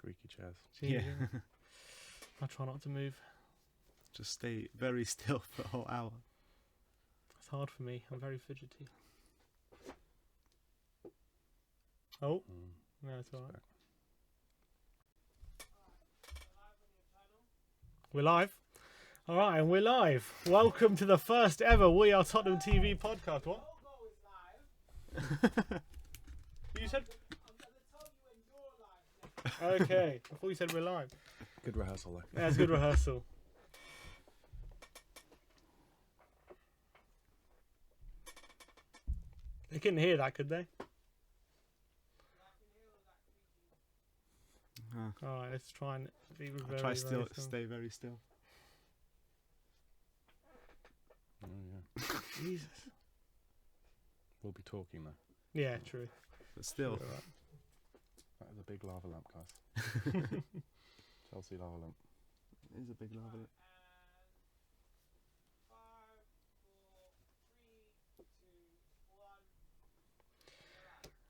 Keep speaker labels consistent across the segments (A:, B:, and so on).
A: squeaky chairs.
B: Yeah.
C: I'll try not to move.
B: Just stay very still for a whole hour.
C: It's hard for me. I'm very fidgety. Oh, no, it's all right. We're live. All right, and we're live. Welcome to the first ever We Are Tottenham TV podcast. What? You said? Okay, I thought you said we're live.
A: Good rehearsal, though.
C: Yeah, it's a good rehearsal. They couldn't hear that, could they? All right, let's try and be very,
B: Try
C: very
B: still,
C: still.
B: stay very still.
A: Oh, yeah.
C: Jesus.
A: We'll be talking, though.
C: Yeah, true.
B: But still.
C: All right.
A: That was a big lava lamp, guys. Chelsea lava lamp.
B: It is a big lava lamp.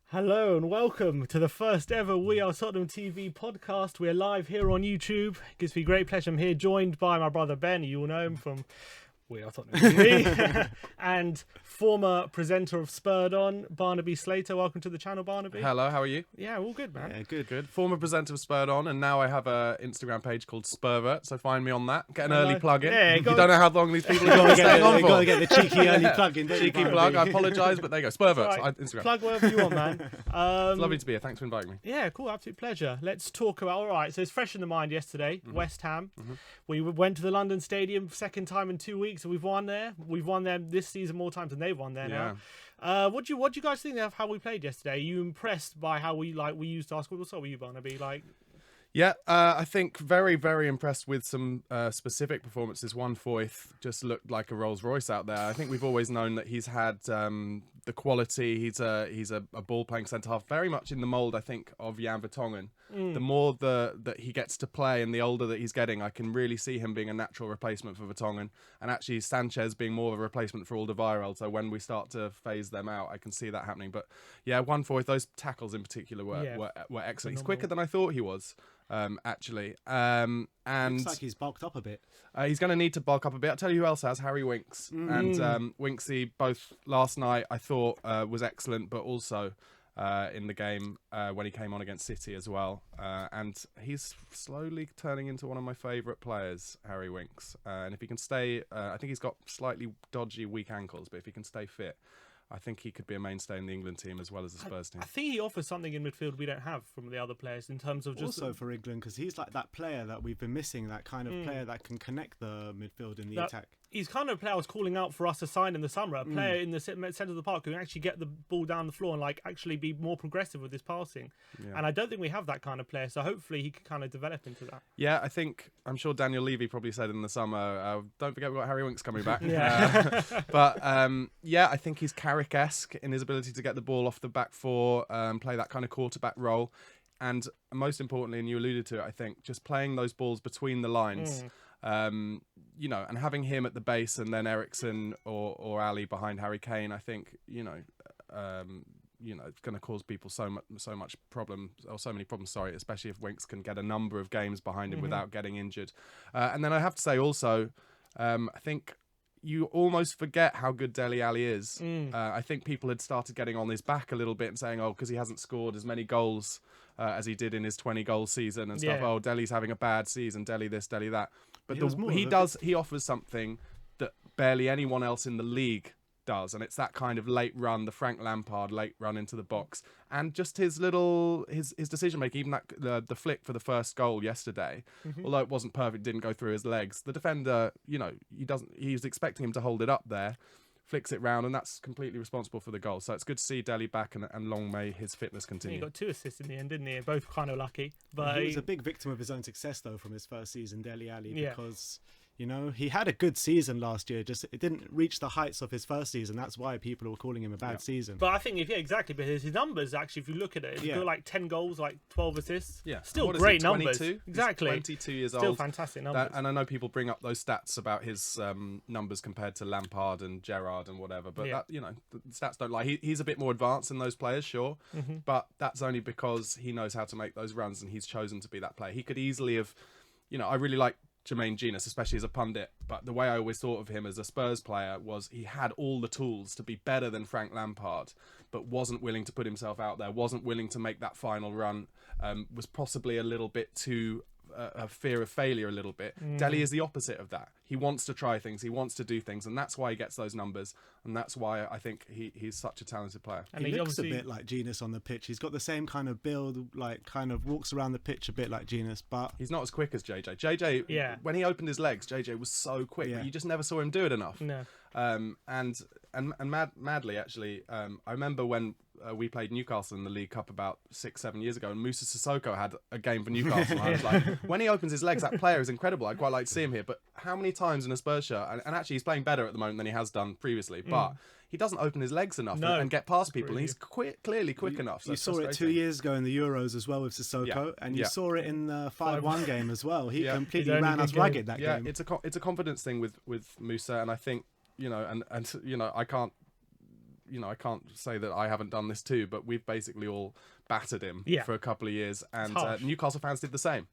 C: Hello and welcome to the first ever We Are Tottenham TV podcast. We're live here on YouTube. It gives me great pleasure. I'm here joined by my brother Ben. You all know him from We Are Tottenham TV. And former presenter of Spurred On, Barnaby Slater. Welcome to the channel, Barnaby.
A: Hello, how are you?
C: Yeah, all good, man.
B: Yeah, good.
A: Good. Former presenter of Spurred On, and now I have a Instagram page called Spurvert, so find me on that. Get an
C: Hello.
A: early plug in.
C: Yeah,
A: You don't know how long these people are going to stay on
B: You've got to
A: for.
B: get the cheeky early plug in.
A: Cheeky plug, I apologise, but there you go. Spurvert,
C: Right.
A: Instagram.
C: Plug wherever you want, man.
A: It's lovely to be here. Thanks for inviting me.
C: Yeah, cool, absolute pleasure. Let's talk about, all right, so it's fresh in the mind yesterday, West Ham. We went to the London Stadium, second time in 2 weeks, and we've won there. We've won there this season more times than they've won there now. What do you guys think of how we played yesterday? Are you impressed by how we used our squad? What's up with you, Barnaby?
A: Yeah, I think very, very impressed with some specific performances. One Foyth just looked like a Rolls Royce out there. I think we've always known that he's had the quality. He's a ball playing centre half, very much in the mould, I think, of Jan Vertonghen. The more that he gets to play and the older that he's getting, I can really see him being a natural replacement for Vertonghen, and actually Sanchez being more of a replacement for Alderweireld. So when we start to phase them out, I can see that happening. But yeah, One Foyth, those tackles in particular were excellent.
C: Phenomenal.
A: He's quicker than I thought he was. Actually, and
B: Looks like he's bulked up a bit.
A: he's going to need to bulk up a bit. I'll tell you who else has, Harry Winks. And Winksy, both last night I thought was excellent, but also in the game when he came on against City as well. And he's slowly turning into one of my favourite players, Harry Winks. And if he can stay, I think he's got slightly dodgy weak ankles, but if he can stay fit, I think he could be a mainstay in the England team as well as the Spurs team.
C: I think he offers something in midfield we don't have from the other players in terms of just...
B: Also for England, because he's like that player that we've been missing, that kind of player that can connect the midfield in the attack.
C: He's kind of a player I was calling out for us to sign in the summer, a player in the centre of the park who can actually get the ball down the floor and actually be more progressive with his passing.
A: Yeah.
C: And I don't think we have that kind of player, so hopefully he can kind of develop into that.
A: Yeah, I'm sure Daniel Levy probably said in the summer, don't forget we've got Harry Winks coming back. But I think he's Carrick-esque in his ability to get the ball off the back four, play that kind of quarterback role. And most importantly, and you alluded to it, I think, just playing those balls between the lines. And having him at the base and then Eriksen or Ali behind Harry Kane, I think, it's going to cause people so much problem, or so many problems, especially if Winks can get a number of games behind him without getting injured. And then I have to say also, I think you almost forget how good Dele Alli is. I think people had started getting on his back a little bit and saying, because he hasn't scored as many goals as he did in his 20-goal season and stuff. Oh, Dele's having a bad season, Dele this, Dele that. But he offers something that barely anyone else in the league does, and it's that kind of late run, the Frank Lampard late run into the box, and just his decision making. Even that the flick for the first goal yesterday, although it wasn't perfect, didn't go through his legs. The defender, he's expecting him to hold it up there, flicks it round, and that's completely responsible for the goal. So it's good to see Dele back, and long may his fitness continue.
C: He got 2 assists in the end, didn't he? Both kind of lucky. But
B: he was a big victim of his own success, though, from his first season, Dele Alli, because You know, he had a good season last year, just it didn't reach the heights of his first season. That's why people were calling him a bad season.
C: But I think, exactly, because his numbers, actually, if you look at it, he's got like 10 goals, like 12 assists.
A: Yeah.
C: Still
A: What is
C: great
A: he,
C: numbers.
A: 22?
C: Exactly.
A: He's 22 years
C: Still
A: old.
C: fantastic numbers.
A: And I know people bring up those stats about his numbers compared to Lampard and Gerrard and whatever, but that, you know, the stats don't lie. He's a bit more advanced than those players, sure, but that's only because he knows how to make those runs and he's chosen to be that player. He could easily have, you know, I really like Jermaine Genius, especially as a pundit, but the way I always thought of him as a Spurs player was he had all the tools to be better than Frank Lampard, but wasn't willing to put himself out there, wasn't willing to make that final run, was possibly a little bit too a fear of failure a little bit. Dele is the opposite of that. He wants to try things, he wants to do things, and that's why he gets those numbers, and that's why I think he's such a talented player.
B: And he looks a bit like Genius on the pitch. He's got the same kind of build, like kind of walks around the pitch a bit like Genius, but
A: he's not as quick as JJ. JJ, when he opened his legs, JJ was so quick, but you just never saw him do it enough.
C: No.
A: Madly, actually, I remember when we played Newcastle in the League Cup about 6-7 years ago, and Moussa Sissoko had a game for Newcastle. And I was like, when he opens his legs, that player is incredible. I'd quite like to see him here. But how many times in a Spurs shirt, and actually he's playing better at the moment than he has done previously, but he doesn't open his legs enough and get past people, and he's clearly quick enough. So
B: you saw it 2 years ago in the Euros as well with Sissoko, and you saw it in the 5-1 game as well. He completely ran us ragged that game.
A: Yeah, it's a confidence thing with Moussa, and I think, you know, and you know, I can't say that I haven't done this too, but we've basically all battered him for a couple of years, and Newcastle fans did the same.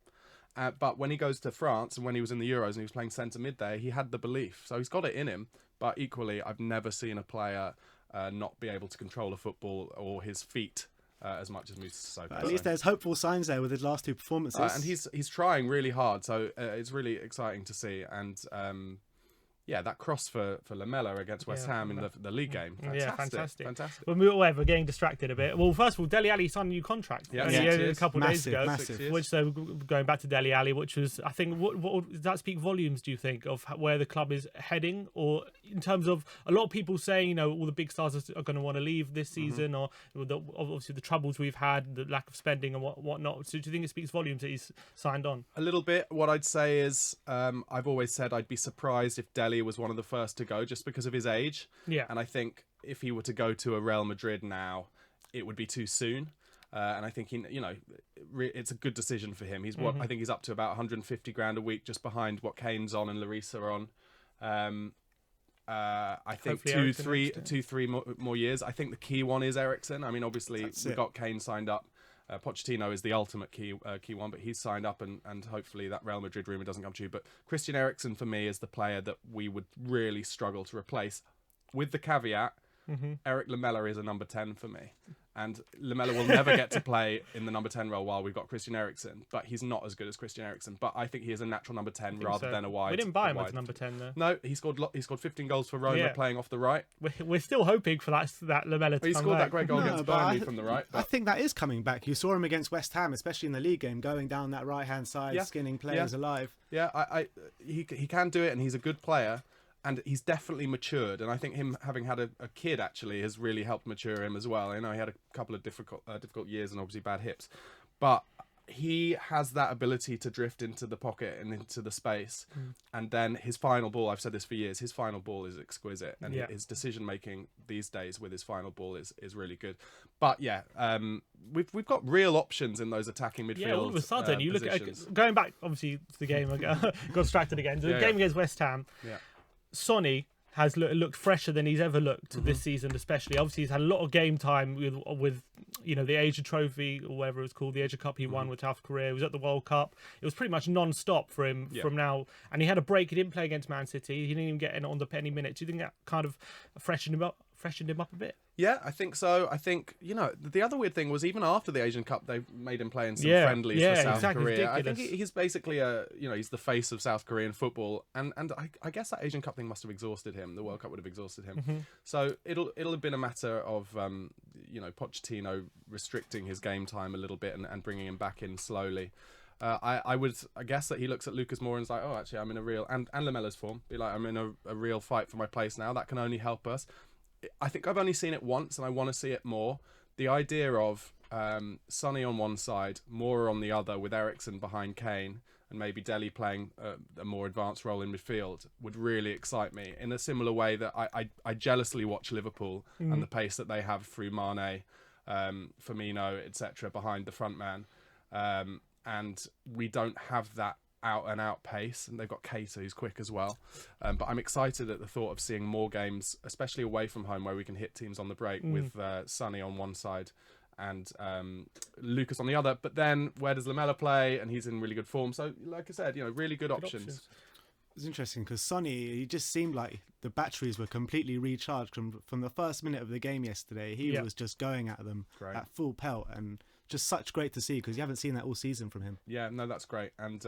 A: But when he goes to France and when he was in the Euros and he was playing centre mid there, he had the belief. So he's got it in him. But equally, I've never seen a player not be able to control a football or his feet as much as Moussa Sissoko.
B: At least there's hopeful signs there with his last two performances.
A: And he's trying really hard, so it's really exciting to see. And that cross for Lamela against West Ham in the league game. Fantastic.
C: Well, we're getting distracted a bit. Well, first of all, Dele Alli signed a new contract a couple of days ago. Which, so going back to Dele Alli, which was, I think, what does that speak volumes, do you think, of where the club is heading? Or in terms of a lot of people saying, you know, all the big stars are going to want to leave this season, or obviously the troubles we've had, the lack of spending and whatnot. So do you think it speaks volumes that he's signed on?
A: A little bit. What I'd say is, I've always said I'd be surprised if Dele was one of the first to go just because of his age.
C: Yeah.
A: And I think if he were to go to a Real Madrid now, it would be too soon. And I think it's a good decision for him. He's I think he's up to about 150 grand a week, just behind what Kane's on and Larissa are on. I think
C: hopefully
A: two, three more years. I think the key one is Eriksen. I mean, obviously we've got Kane signed up. Pochettino is the ultimate key one, but he's signed up, and hopefully that Real Madrid rumour doesn't come true. But Christian Eriksen, for me, is the player that we would really struggle to replace, with the caveat, Eric Lamela is a number 10 for me. And Lamela will never get to play in the number 10 role while we've got Christian Eriksen, but he's not as good as Christian Eriksen. But I think he is a natural number 10 rather than a wide.
C: We didn't buy him as number 10 though.
A: No, he scored 15 goals for Roma playing off the right.
C: We're still hoping for that Lamela to
A: he
C: come
A: scored
C: back.
A: that great goal against Barnaby from the right.
B: I think that is coming back. You saw him against West Ham, especially in the league game, going down that right-hand side, skinning players alive.
A: Yeah, he can do it, and he's a good player. And he's definitely matured, and I think him having had a kid actually has really helped mature him as well. I know he had a couple of difficult years and obviously bad hips, but he has that ability to drift into the pocket and into the space. And then his final ball, I've said this for years, his final ball is exquisite, and his decision making these days with his final ball is really good. But we've got real options in those attacking midfield. Yeah,
C: all of a sudden you
A: positions.
C: look at going back obviously to the game. I got distracted again. The game against West Ham.
A: Yeah.
C: Sonny has looked fresher than he's ever looked this season, especially. Obviously, he's had a lot of game time with the Asia Trophy or whatever it was called, the Asia Cup he won with South Korea. He was at the World Cup. It was pretty much non-stop for him from now. And he had a break. He didn't play against Man City. He didn't even get in on the penny minutes. Do you think that kind of freshened him up a bit?
A: Yeah, I think so. I think, the other weird thing was even after the Asian Cup, they made him play in some friendlies for South Korea.
C: Ridiculous.
A: I think he's basically he's the face of South Korean football. And I guess that Asian Cup thing must have exhausted him. The World Cup would have exhausted him. So it'll have been a matter of, Pochettino restricting his game time a little bit and bringing him back in slowly. I guess that he looks at Lucas Moura and is like, oh, actually, I'm in a real, and Lamela's form, be like, I'm in a real fight for my place now. That can only help us. I think I've only seen it once, and I want to see it more. The idea of Sonny on one side, Moura on the other, with Eriksen behind Kane, and maybe Dele playing a more advanced role in midfield would really excite me in a similar way that I jealously watch Liverpool and the pace that they have through Mane, Firmino, etc. behind the front man. And we don't have that out-and-out pace, and they've got Keita who's quick as well. But I'm excited at the thought of seeing more games, especially away from home, where we can hit teams on the break with Sonny on one side and Lucas on the other. But then where does Lamela play? And he's in really good form. So, like I said, really good options.
B: It's interesting because Sonny, he just seemed like the batteries were completely recharged from the first minute of the game yesterday. He was just going at them at full pelt, and just such great to see because you haven't seen that all season from him.
A: Yeah, no, that's great. And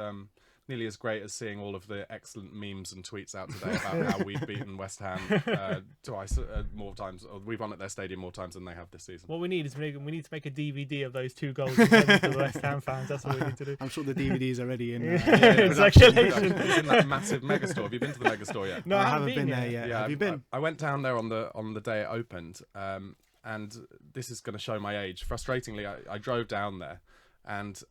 A: nearly as great as seeing all of the excellent memes and tweets out today about how we've beaten West Ham twice, more times. Or we've won at their stadium more times than they have this season.
C: What we need is we need to make a DVD of those 2 goals against the West Ham fans. That's what we need to do.
B: I'm sure the DVD's already in
C: circulation.
A: It's in that massive megastore. Have you been to the megastore yet?
C: No,
B: I haven't been there yet.
A: Yeah,
B: have you been?
A: I went down there on the day it opened, and this is going to show my age. Frustratingly, I drove down there, and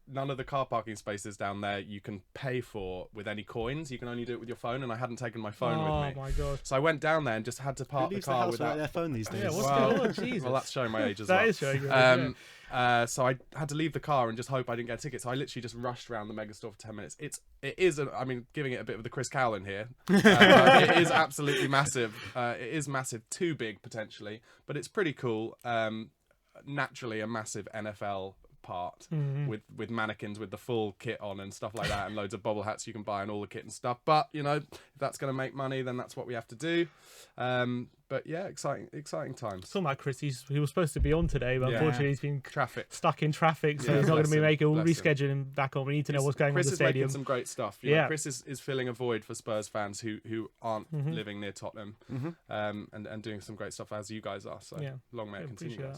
A: none of the car parking spaces down there you can pay for with any coins. You can only do it with your phone, and I hadn't taken my phone with me.
C: Oh my god!
A: So I went down there and just had to park the car without
B: their phone these days.
C: Yeah, what's going on? Jesus.
A: Well, that's showing my age as well.
C: That is showing your age.
A: So I had to leave the car and just hope I didn't get a ticket. So I literally just rushed around the megastore for 10 minutes. It is, giving it a bit of the Chris Cowlin here. It is absolutely massive. It is massive, too big potentially, but it's pretty cool. Naturally, a massive NFL part with mannequins with the full kit on and stuff like that, and loads of bobble hats you can buy and all the kit and stuff. But if that's going to make money, then that's what we have to do. But yeah, exciting times.
C: Talking about Chris, he was supposed to be on today, but unfortunately he's been stuck in traffic, so he's not going to be making. We'll reschedule him back on. We need to know what's going on with the stadium.
A: Chris is making some great stuff. Chris is filling a void for Spurs fans who aren't living near Tottenham, and doing some great stuff as you guys are. So long may it continue.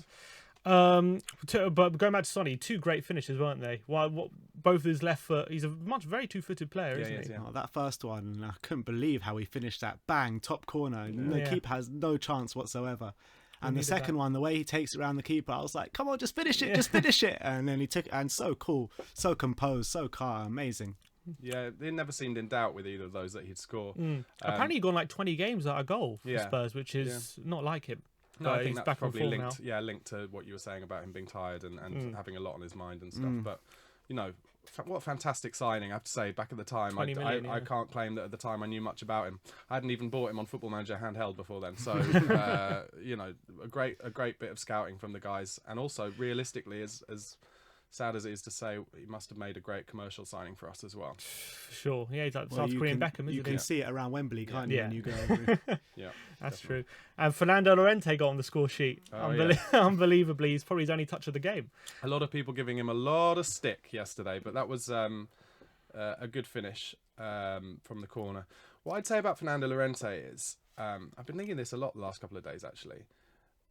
C: But going back to Sonny, 2 great finishes, weren't they? Both of his left foot. He's a very two-footed player, isn't he?
B: Yeah. Oh, that first one, I couldn't believe how he finished that. Bang, top corner. The keeper has no chance whatsoever. And the second one, the way he takes it around the keeper, I was like, come on, just finish it, just finish it. And then he took it, and so cool, so composed, so calm, amazing.
A: Yeah, it never seemed in doubt with either of those that he'd score.
C: Apparently he'd gone like 20 games without a goal for Spurs, which is not like him.
A: No, I think that's probably linked. Yeah, linked to what you were saying about him being tired and having a lot on his mind and stuff. But what a fantastic signing! I have to say, back at the time, I can't claim that at the time I knew much about him. I hadn't even bought him on Football Manager handheld before then. So a great bit of scouting from the guys, and also realistically, as sad as it is to say, he must have made a great commercial signing for us as well.
C: Sure, yeah, he's like South Korean Beckham, isn't he?
B: You can see it around Wembley, can't you? When you go over.
A: Yeah,
C: that's true. And Fernando Llorente got on the score sheet. Unbelievably, he's probably his only touch of the game. A
A: lot of people giving him a lot of stick yesterday, but that was a good finish from the corner. What I'd say about Fernando Llorente is, I've been thinking this a lot the last couple of days, actually.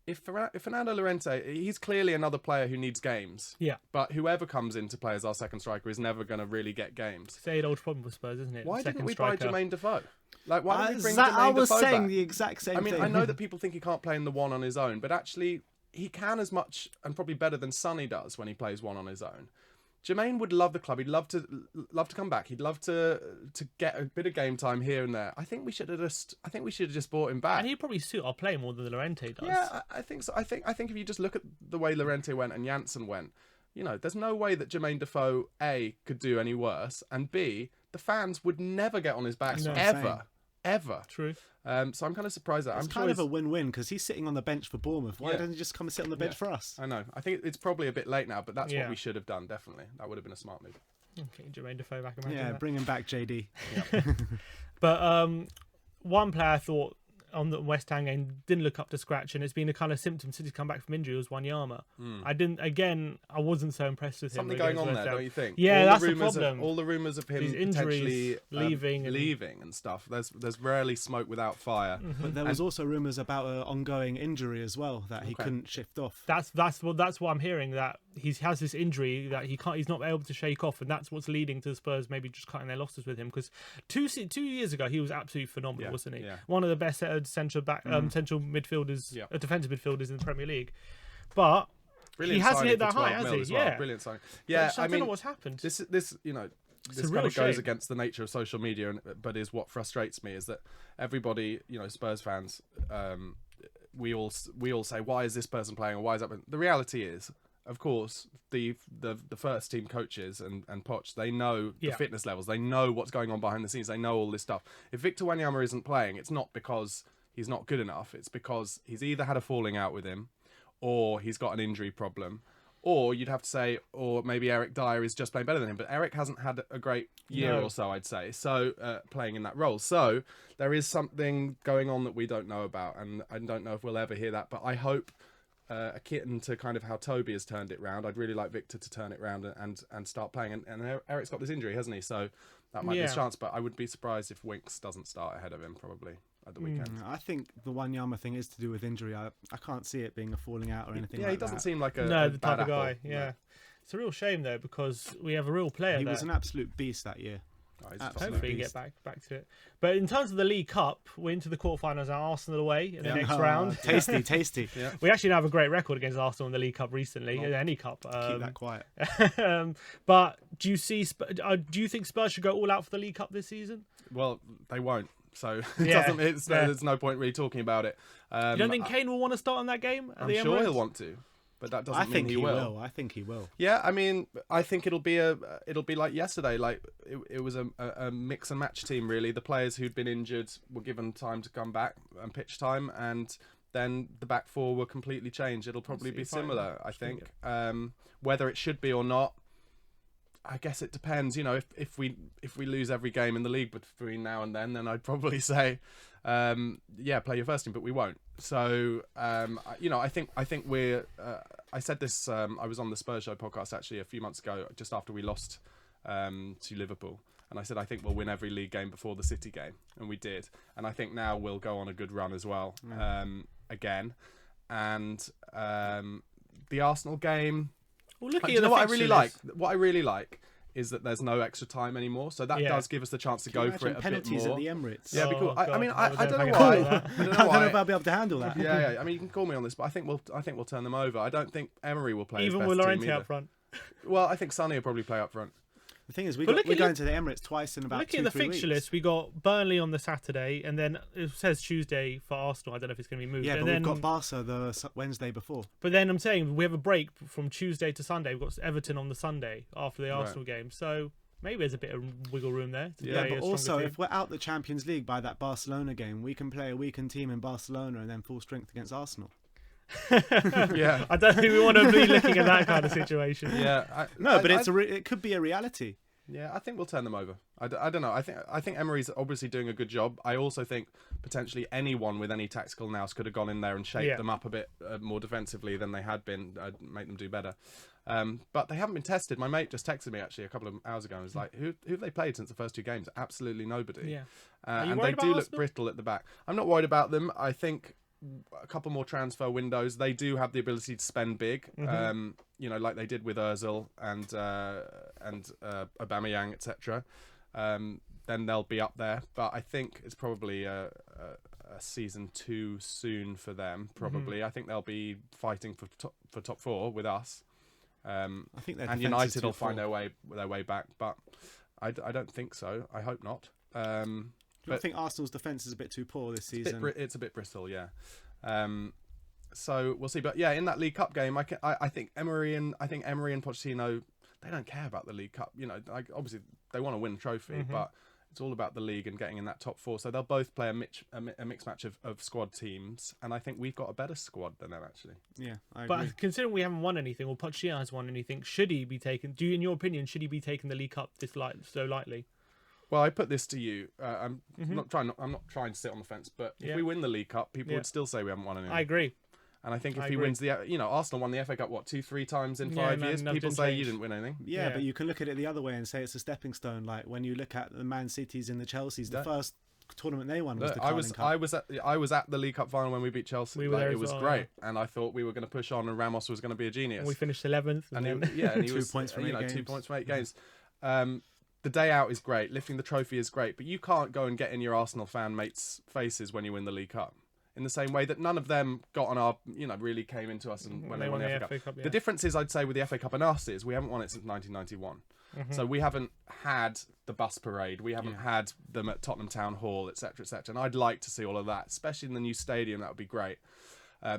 A: If Fernando Llorente, he's clearly another player who needs games.
C: Yeah.
A: But whoever comes in to play as our second striker is never going to really get games.
C: It's an old problem with Spurs, isn't it?
A: Why didn't we buy Jermaine Defoe? Like, why didn't we bring Jermaine
B: Defoe I was saying
A: back?
B: The exact same thing.
A: I know that people think he can't play in the one on his own, but actually he can as much and probably better than Sonny does when he plays one on his own. Jermaine would love the club. He'd love to come back. He'd love to get a bit of game time here and there. I think we should have just bought him back.
C: And he'd probably suit our play more than Llorente does.
A: Yeah, I think so. I think if you just look at the way Llorente went and Janssen went, there's no way that Jermaine Defoe A could do any worse, and B, the fans would never get on his back ever.
C: True.
A: So I'm kind of surprised that
B: it's kind of a win-win because he's sitting on the bench for Bournemouth. Why doesn't he just come and sit on the bench for us?
A: I know. I think it's probably a bit late now, but that's what we should have done. Definitely, that would have been a smart move.
C: Okay, Jermaine Defoe back.
B: Bring him back, JD.
A: Yeah.
C: But one player I thought on the West Ham game didn't look up to scratch, and it's been a kind of symptom since he's come back from injury, was Wanyama. I wasn't so impressed with him.
A: Something going on there, don't you think?
C: Yeah, that's the problem.
A: All the rumours of him potentially leaving and stuff. There's rarely smoke without fire.
B: But there was also rumours about an ongoing injury as well that he couldn't shift off.
C: That's what I'm hearing, that he has this injury that he's not able to shake off, and that's what's leading to the Spurs maybe just cutting their losses with him. Because 2 years ago he was absolutely phenomenal, wasn't he?
A: Yeah.
C: One of the best central midfielders, defensive midfielders in the Premier League. But
A: Brilliant
C: he hasn't
A: signing
C: hit
A: for
C: that high,
A: 12
C: has
A: mil
C: he?
A: as well.
C: Yeah.
A: Brilliant signing.
C: But
A: Yeah,
C: I don't know what's happened.
A: This
C: It's a
A: kind
C: real
A: of goes
C: shame.
A: against the nature of social media, but is what frustrates me is that everybody, Spurs fans, we all say, why is this person playing or why is that? The reality is, of course, the first team coaches and Poch, they know the fitness levels, they know what's going on behind the scenes, they know all this stuff. If Victor Wanyama isn't playing, it's not because he's not good enough. It's because he's either had a falling out with him, or he's got an injury problem. Or you'd have to say, or maybe Eric Dyer is just playing better than him. But Eric hasn't had a great year or so, I'd say, so playing in that role. So there is something going on that we don't know about, and I don't know if we'll ever hear that. But I hope, akin to kind of how Toby has turned it round, I'd really like Victor to turn it round and start playing. And Eric's got this injury, hasn't he? So that might be a chance. But I would be surprised if Winks doesn't start ahead of him, probably, at the weekend.
B: I think the Wanyama thing is to do with injury. I can't see it being a falling out or anything like that.
A: Yeah, he doesn't seem like a
C: the type
A: bad
C: of guy.
A: apple.
C: Yeah.
A: No.
C: It's a real shame, though, because we have a real player
B: He
C: there.
B: was an absolute beast that year.
A: Oh, he's
C: Hopefully get back to it. But in terms of the League Cup, we're into the quarterfinals now. Arsenal away in the next round.
B: Tasty.
A: Yeah.
C: We actually have a great record against Arsenal in the League Cup recently. In any cup.
B: Keep that quiet.
C: But do you think Spurs should go all out for the League Cup this season?
A: Well, they won't. So there's no point really talking about it.
C: You don't think Kane will want to start in that game?
A: I'm sure he'll want to, but that doesn't mean he will.
B: I think he will.
A: Yeah, I mean, I think it'll be like yesterday. Like it was a mix and match team really. The players who'd been injured were given time to come back and pitch time, and then the back four were completely changed. It'll probably be similar, I think. Whether it should be or not, I guess it depends. If we lose every game in the league between now and then I'd probably say, play your first team, but we won't. So, I think we're. I said this. I was on the Spurs Show podcast actually a few months ago, just after we lost to Liverpool, and I said I think we'll win every league game before the City game, and we did. And I think now we'll go on a good run as well, again, and the Arsenal game.
C: Well,
A: what I really like is that there's no extra time anymore, so that does give us the chance to go for it a bit more.
B: Penalties at the Emirates.
A: Yeah, because I don't know why.
B: I don't know if I'll be able to handle that.
A: Yeah. I mean, you can call me on this, but I think we'll turn them over. I don't think Emery will play
C: even
A: his
C: with
A: best
C: Llorente
A: team either.
C: up front.
A: Well, I think Sonny will probably play up front.
B: The thing is, we're going to the Emirates twice in about 2-3 weeks.
C: Looking at the fixture list, we got Burnley on the Saturday, and then it says Tuesday for Arsenal. I don't know if it's going to be moved.
B: Yeah, but we've got Barca the Wednesday before.
C: But then I'm saying we have a break from Tuesday to Sunday. We've got Everton on the Sunday after the Arsenal game. So maybe there's a bit of wiggle room there.
B: But also, if we're out the Champions League by that Barcelona game, we can play a weakened team in Barcelona and then full strength against Arsenal.
A: Yeah,
C: I don't think we want to be looking at that kind of situation.
A: Yeah,
B: it could be a reality.
A: Yeah, I think we'll turn them over. I don't know. I think Emery's obviously doing a good job. I also think potentially anyone with any tactical nous could have gone in there and shaped them up a bit more defensively than they had been. Make them do better. But they haven't been tested. My mate just texted me actually a couple of hours ago and was like, who have they played since the first two games? Absolutely nobody.
C: Yeah.
A: And they do look brittle at the back. I'm not worried about them. I think a couple more transfer windows. They do have the ability to spend big. Like they did with Ozil and Aubameyang, etc. Then they'll be up there. But I think it's probably a season too soon for them. Probably, I think they'll be fighting for top four with us.
B: I think
A: and United will find their way back, but I don't think so. I hope not.
B: I think Arsenal's defence is a bit too poor this season.
A: It's a bit brittle, yeah. So we'll see. But yeah, in that League Cup game, I think Emery and Pochettino, they don't care about the League Cup. Obviously they want to win a trophy, but it's all about the league and getting in that top four. So they'll both play a mixed match of squad teams, and I think we've got a better squad than them actually.
B: Yeah, I agree.
C: But considering we haven't won anything, or Pochettino has won anything, should he be taken? In your opinion, should he be taking the League Cup so lightly?
A: Well, I put this to you. I'm not trying to sit on the fence, but if we win the League Cup, people would still say we haven't won anything.
C: I agree.
A: And I think if he wins Arsenal won the FA Cup 2-3 times in 5 years. People say you didn't win anything.
B: Yeah, but you can look at it the other way and say it's a stepping stone. Like when you look at the Man Cities and the Chelseas, the first tournament they won was the Carling Cup.
A: I was at the League Cup final when we beat Chelsea.
C: We were there
A: it was great, and I thought we were going to push on, and Ramos was going to be a genius.
C: And we finished 11th,
A: and he was 2 points from 8 games. 2 points from 8 games. The day out is great. Lifting the trophy is great, but you can't go and get in your Arsenal fan mates' faces when you win the League Cup. in the same way that none of them got on our, really came into us and when they won the FA Cup.
C: Yeah.
A: The difference is, I'd say, with the FA Cup and us is we haven't won it since 1991. So we haven't had the bus parade. We haven't had them at Tottenham Town Hall, etc., etc. And I'd like to see all of that, especially in the new stadium. That would be great.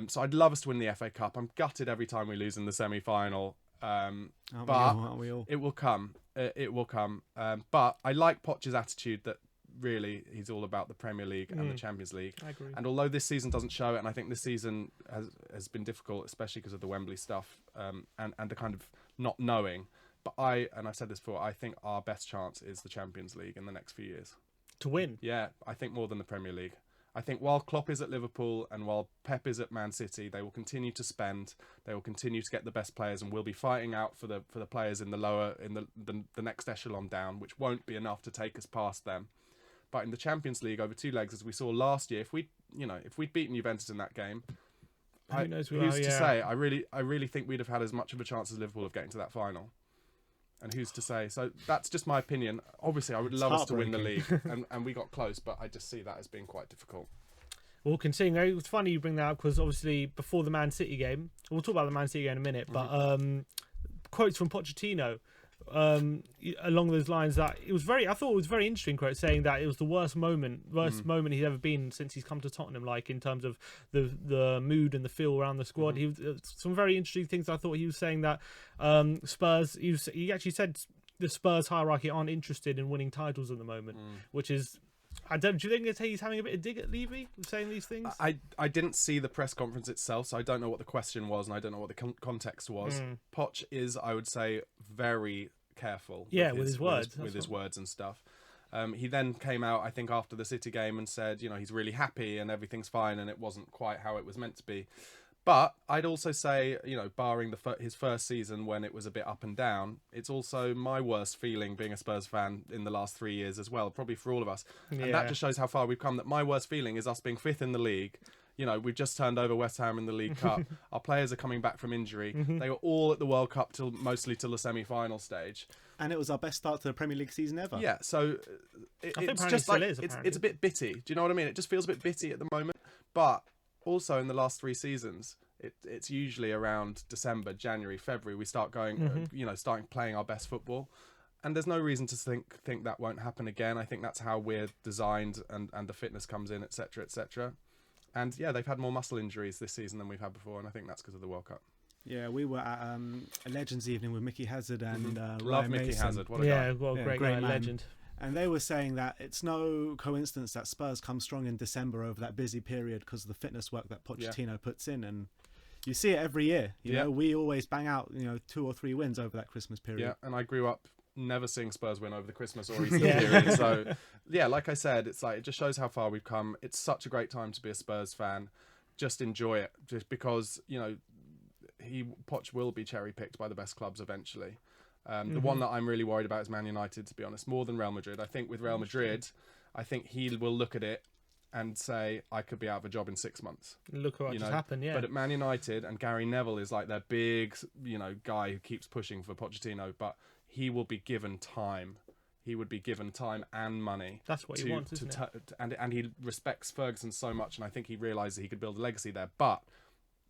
A: So I'd love us to win the FA Cup. I'm gutted every time we lose in the semi-final. But
B: we all?
A: it will come. It will come. But I like Poch's attitude that really he's all about the Premier League and the Champions League.
C: I agree.
A: And although this season doesn't show it, and I think this season has been difficult, especially because of the Wembley stuff and the kind of not knowing. But I've said this before, I think our best chance is the Champions League in the next few years.
C: To win?
A: Yeah, I think more than the Premier League. I think while Klopp is at Liverpool and while Pep is at Man City, they will continue to spend. They will continue to get the best players, and we'll be fighting out for the players in the lower the next echelon down, which won't be enough to take us past them. But in the Champions League over 2 legs, as we saw last year, if we'd beaten Juventus in that game, who's to say? I really think we'd have had as much of a chance as Liverpool of getting to that final. And who's to say? So that's just my opinion. Obviously, I would love us to win the league, and we got close, but I just see that as being quite difficult.
C: Well, considering it's funny you bring that up because obviously before the Man City game, we'll talk about the Man City game in a minute. But quotes from Pochettino along those lines that I thought it was very interesting quote saying that it was the worst moment he's ever been since he's come to Tottenham, like in terms of the mood and the feel around the squad. Some very interesting things. I thought he was saying that Spurs, he actually said the Spurs hierarchy aren't interested in winning titles at the moment, which is, do you think he's having a bit of dig at Levy saying these things?
A: I didn't see the press conference itself, so I don't know what the question was, and I don't know what the context was. Poch is, I would say, very careful.
C: With his words.
A: With his words and stuff. He then came out, I think, after the City game and said, he's really happy and everything's fine, and it wasn't quite how it was meant to be. But I'd also say, barring his first season when it was a bit up and down, it's also my worst feeling being a Spurs fan in the last 3 years as well, probably for all of us. Yeah. And that just shows how far we've come, that my worst feeling is us being 5th in the league. We've just turned over West Ham in the League Cup. Our players are coming back from injury. They were all at the World Cup mostly till the semi-final stage.
B: And it was our best start to the Premier League season ever.
A: Yeah, so it's just like it's a bit bitty. Do you know what I mean? It just feels a bit bitty at the moment. But also in the last 3 seasons, it's usually around December, January, February we start going, starting playing our best football. And there's no reason to think that won't happen again. I think that's how we're designed, and the fitness comes in, etc., etc. And yeah, they've had more muscle injuries this season than we've had before, and I think that's because of the World Cup.
B: Yeah, we were at a Legends evening with Mickey Hazard and
A: Love
B: Ryan
A: Mickey
B: Mason.
A: Hazard, what a guy.
C: Well, great
B: man.
C: legend.
B: And they were saying that it's no coincidence that Spurs come strong in December over that busy period because of the fitness work that Pochettino puts in. And you see it every year. You know, we always bang out 2 or 3 wins over that Christmas period.
A: Yeah, and I grew up never seeing Spurs win over the Christmas or Easter period. So, yeah, like I said, it's like it just shows how far we've come. It's such a great time to be a Spurs fan. Just enjoy it, just because Poch will be cherry picked by the best clubs eventually. The one that I'm really worried about is Man United, to be honest, more than Real Madrid. I think with Real Madrid, I think he will look at it and say, I could be out of a job in 6 months.
C: Look at what just happened, yeah.
A: But at Man United, and Gary Neville is like their big, guy who keeps pushing for Pochettino, but he will be given time. He would be given time and money.
C: That's what he wants, isn't it?
A: And he respects Ferguson so much, and I think he realises he could build a legacy there. But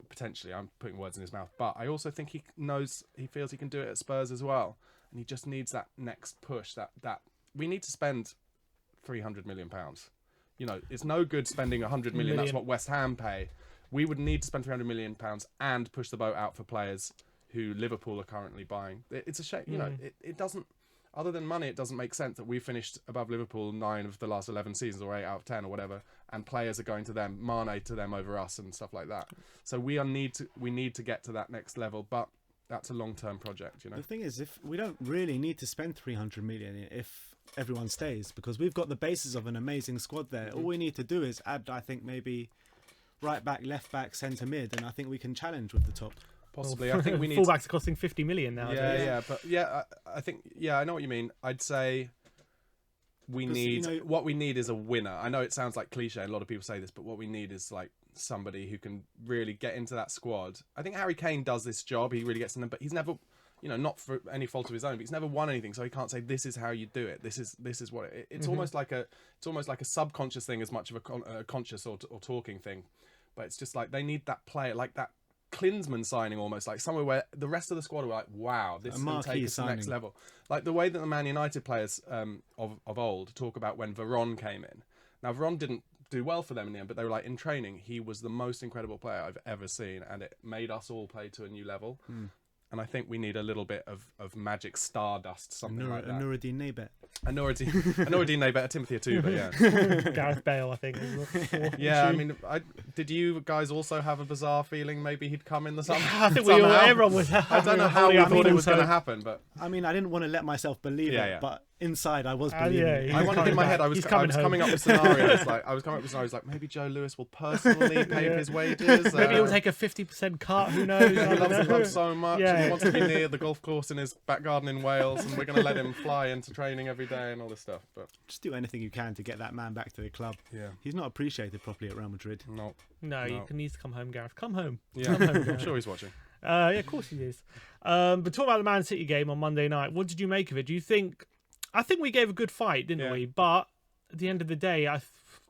A: potentially, I'm putting words in his mouth, but I also think he feels he can do it at Spurs as well, and he just needs that next push. That we need to spend £300 million. It's no good spending 100 million. That's what West Ham pay. We would need to spend £300 million and push the boat out for players who Liverpool are currently buying. It's a shame. It doesn't. Other than money, it doesn't make sense that we finished above Liverpool 9 of the last 11 seasons, or 8 out of 10 or whatever, and players are going to them, Mane to them over us and stuff like that. So we need to get to that next level, but that's a long-term project,
B: The thing is, if we don't really need to spend 300 million if everyone stays, because we've got the basis of an amazing squad there. All we need to do is add, I think, maybe right back, left back, centre mid, and I think we can challenge with the top.
A: Possibly. I think we need
C: fullbacks are costing 50 million now.
A: I think I know what you mean. I'd say we need what we need is a winner. I know it sounds like cliche, and a lot of people say this, but what we need is like somebody who can really get into that squad. I think Harry Kane does this job. He really gets in them, but he's never not for any fault of his own, but he's never won anything, so he can't say this is how you do it. This is what it's almost like a subconscious thing as much of a conscious or talking thing. But it's just like they need that player, like that Klinsmann signing, almost like somewhere where the rest of the squad were like, wow, this is going to take us to the next level. Like the way that the Man United players of old talk about when Veron came in. Now Veron didn't do well for them in the end, but they were like, in training he was the most incredible player I've ever seen, and it made us all play to a new level. And I think we need a little bit of magic stardust, something like that.
B: Nuruddin Nebet.
A: Nuruddin Nebet, a Timothy Atuba, yeah.
C: Gareth Bale, I think.
A: Yeah, I mean, did you guys also have a bizarre feeling maybe he'd come in the summer?
C: I think everyone was.
A: I don't know how we thought it was going to happen, but
B: I mean, I didn't want to let myself believe it, but inside I was believing it.
A: I wondered in my head, I was coming up with scenarios like maybe Joe Lewis will personally pay his wages.
C: Maybe he'll take a 50% cut. Who knows?
A: He loves the club so much, and he wants to be near the golf course in his back garden in Wales, and we're going to let him fly into training every day and all this stuff. But
B: just do anything you can to get that man back to the club.
A: Yeah,
B: he's not appreciated properly at Real Madrid.
C: No, you needs to come home, Gareth. Come home.
A: Yeah,
C: come home,
A: I'm sure he's watching.
C: Yeah, of course he is. But talking about the Man City game on Monday night, what did you make of it? Do you think? I think we gave a good fight, didn't we? But at the end of the day,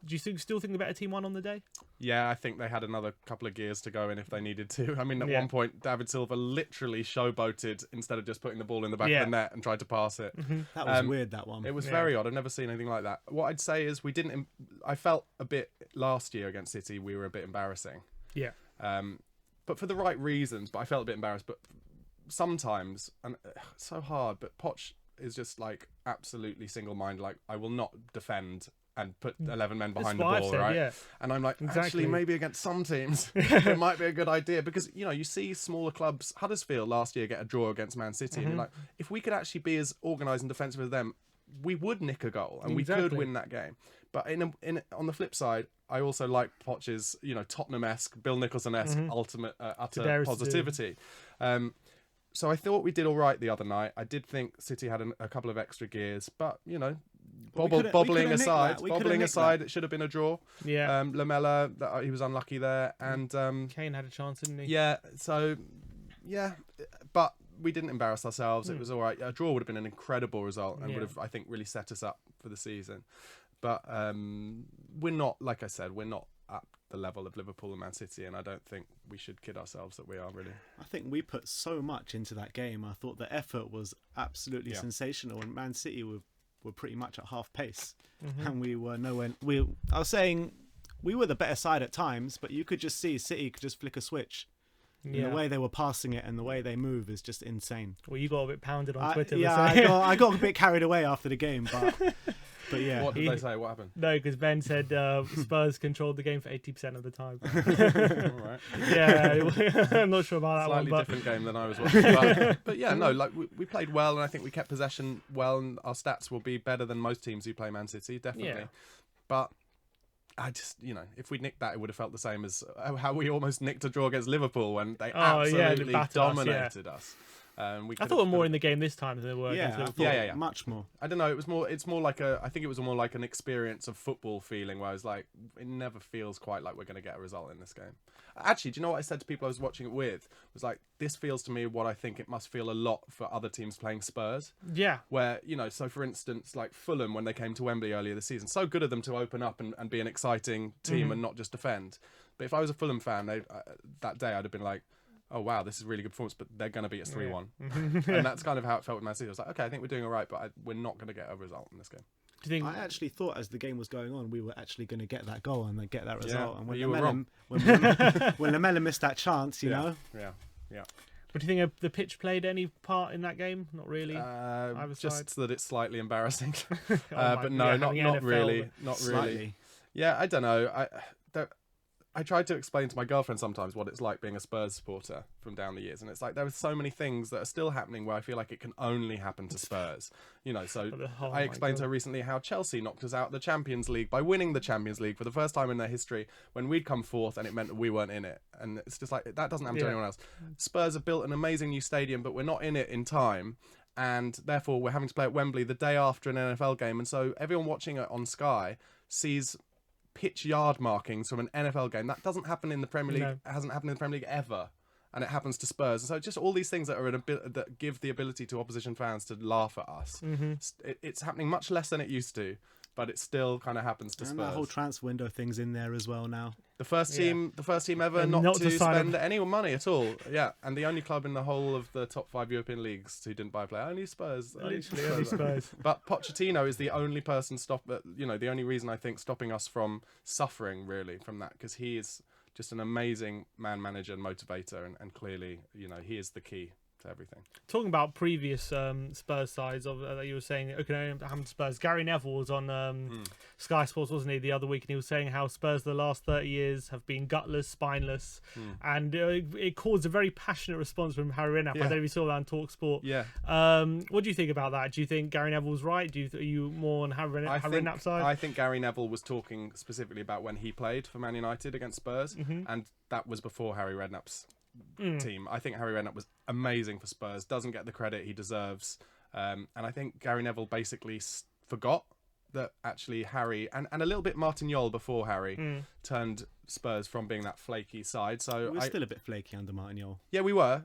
C: do you still think the better team won on the day?
A: Yeah, I think they had another couple of gears to go in if they needed to. I mean, at one point, David Silva literally showboated instead of just putting the ball in the back of the net and tried to pass it.
B: That was weird, that one.
A: It was very odd. I've never seen anything like that. What I'd say is I felt a bit last year against City, we were a bit embarrassing.
C: Yeah.
A: But for the right reasons, but I felt a bit embarrassed. But sometimes, and it's so hard, but Poch is just like absolutely single-minded. Like, I will not defend and put 11 men behind the ball, right? Yeah. And I'm like, actually, maybe against some teams, it might be a good idea. Because, you see smaller clubs, Huddersfield last year get a draw against Man City. And you're like, if we could actually be as organised and defensive as them, we would nick a goal and we could win that game. But on the flip side, I also like Poch's, Tottenham-esque, Bill Nicholson-esque ultimate utter positivity. So I thought we did all right the other night. I did think City had a couple of extra gears, but bobbling aside, it should have been a draw.
C: Yeah.
A: Lamella, he was unlucky there, and
C: Kane had a chance, didn't he?
A: Yeah. So but we didn't embarrass ourselves. It was all right. A draw would have been an incredible result and would have, I think, really set us up for the season. But we're not, like I said, we're not at the level of Liverpool and Man City, and I don't think we should kid ourselves that we are really.
B: I think we put so much into that game. I thought the effort was absolutely sensational, and Man City were pretty much at half pace, and we were nowhere. I was saying we were the better side at times, but you could just see City could just flick a switch. And the way they were passing it and the way they move is just insane.
C: Well, you got a bit pounded on Twitter.
B: I got a bit carried away after the game, but yeah.
A: What did they say? What happened?
C: No, because Ben said Spurs controlled the game for 80% of the time.
A: All right.
C: Yeah, I'm not sure about that
A: Slightly
C: one.
A: Different game than I was watching. But yeah, no, like we played well, and I think we kept possession well, and our stats will be better than most teams who play Man City, definitely. Yeah. But I just, if we'd nicked that, it would have felt the same as how we almost nicked a draw against Liverpool when they absolutely dominated us. I thought
C: we were more in the game this time than they were against Liverpool.
A: Yeah,
B: much more.
A: I don't know. It's more like I think it was more like an experience of football feeling where I was like, it never feels quite like we're going to get a result in this game. Actually, do you know what I said to people I was watching it with? It was like, this feels to me what I think it must feel a lot for other teams playing Spurs.
C: Yeah.
A: Where, so for instance, like Fulham, when they came to Wembley earlier this season, so good of them to open up and be an exciting team and not just defend. But if I was a Fulham fan, that day I'd have been like, oh wow, this is a really good performance, but they're going to beat us 3-1. And that's kind of how it felt with Man City. I was like, okay, I think we're doing all right, but we're not going to get a result in this game.
C: Do you think...
B: I actually thought as the game was going on, we were actually going to get that goal and get that result. And when Lamella missed that chance, you know.
A: Yeah.
C: But do you think the pitch played any part in that game? Not really.
A: Just that it's slightly embarrassing. But no, not really. Not really. Yeah, I don't know. I tried to explain to my girlfriend sometimes what it's like being a Spurs supporter from down the years, and it's like there are so many things that are still happening where I feel like it can only happen to Spurs. So I explained to her recently how Chelsea knocked us out of the Champions League by winning the Champions League for the first time in their history when we'd come fourth, and it meant that we weren't in it. And it's just like, that doesn't happen to anyone else. Spurs have built an amazing new stadium, but we're not in it in time. And therefore, we're having to play at Wembley the day after an NFL game. And so everyone watching it on Sky sees pitch yard markings from an NFL game. That doesn't happen in the Premier League. It hasn't happened in the Premier League ever. and it happens to Spurs. And so just all these things that are that give the ability to opposition fans to laugh at us. It's happening much less than it used to, but it still kind of happens to Spurs.
B: And that whole transfer window thing's in there as well now.
A: The first team ever not to spend any money at all. Yeah, and the only club in the whole of the top 5 European leagues who didn't buy a player. Only Spurs.
C: Only Spurs.
A: But Pochettino is the only person the only reason I think stopping us from suffering really from that, because he is just an amazing man manager and motivator, and clearly, he is the key to everything.
C: Talking about previous Spurs sides that you were saying, Okenhampton Spurs, Gary Neville was on Sky Sports, wasn't he, the other week, and he was saying how Spurs the last 30 years have been gutless, spineless, and it caused a very passionate response from Harry Redknapp. I don't know if you saw that on TalkSport.
A: Yeah.
C: What do you think about that? Do you think Gary Neville was right? Are you more on Harry Redknapp's side?
A: I think Gary Neville was talking specifically about when he played for Man United against Spurs, and that was before Harry Redknapp's team. I think Harry Redknapp was amazing for Spurs, doesn't get the credit he deserves, and I think Gary Neville basically forgot that actually Harry and a little bit Martin Jol before Harry turned Spurs from being that flaky side. So
B: we're still a bit flaky under Martin Jol.
A: Yeah, we were,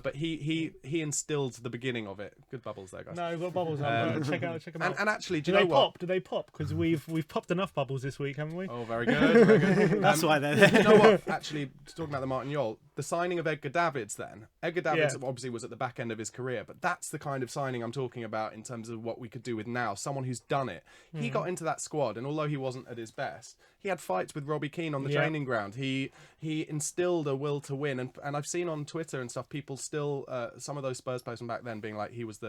A: but he instilled the beginning of it. Good bubbles there, guys.
C: No, we've got bubbles on. Check them out.
A: And actually, do you know what?
C: Do they pop? Because we've popped enough bubbles this week, haven't we?
A: Oh, very good, very good.
B: That's why they're there.
A: You know what? Actually, talking about the Martin Jol, the signing of Edgar Davids then. Edgar Davids obviously was at the back end of his career, but that's the kind of signing I'm talking about in terms of what we could do with now. Someone who's done it. He got into that squad, and although he wasn't at his best, he had fights with Robbie Keane on the training ground. He instilled a will to win, and I've seen on Twitter and stuff, people still, some of those Spurs players from back then being like, he was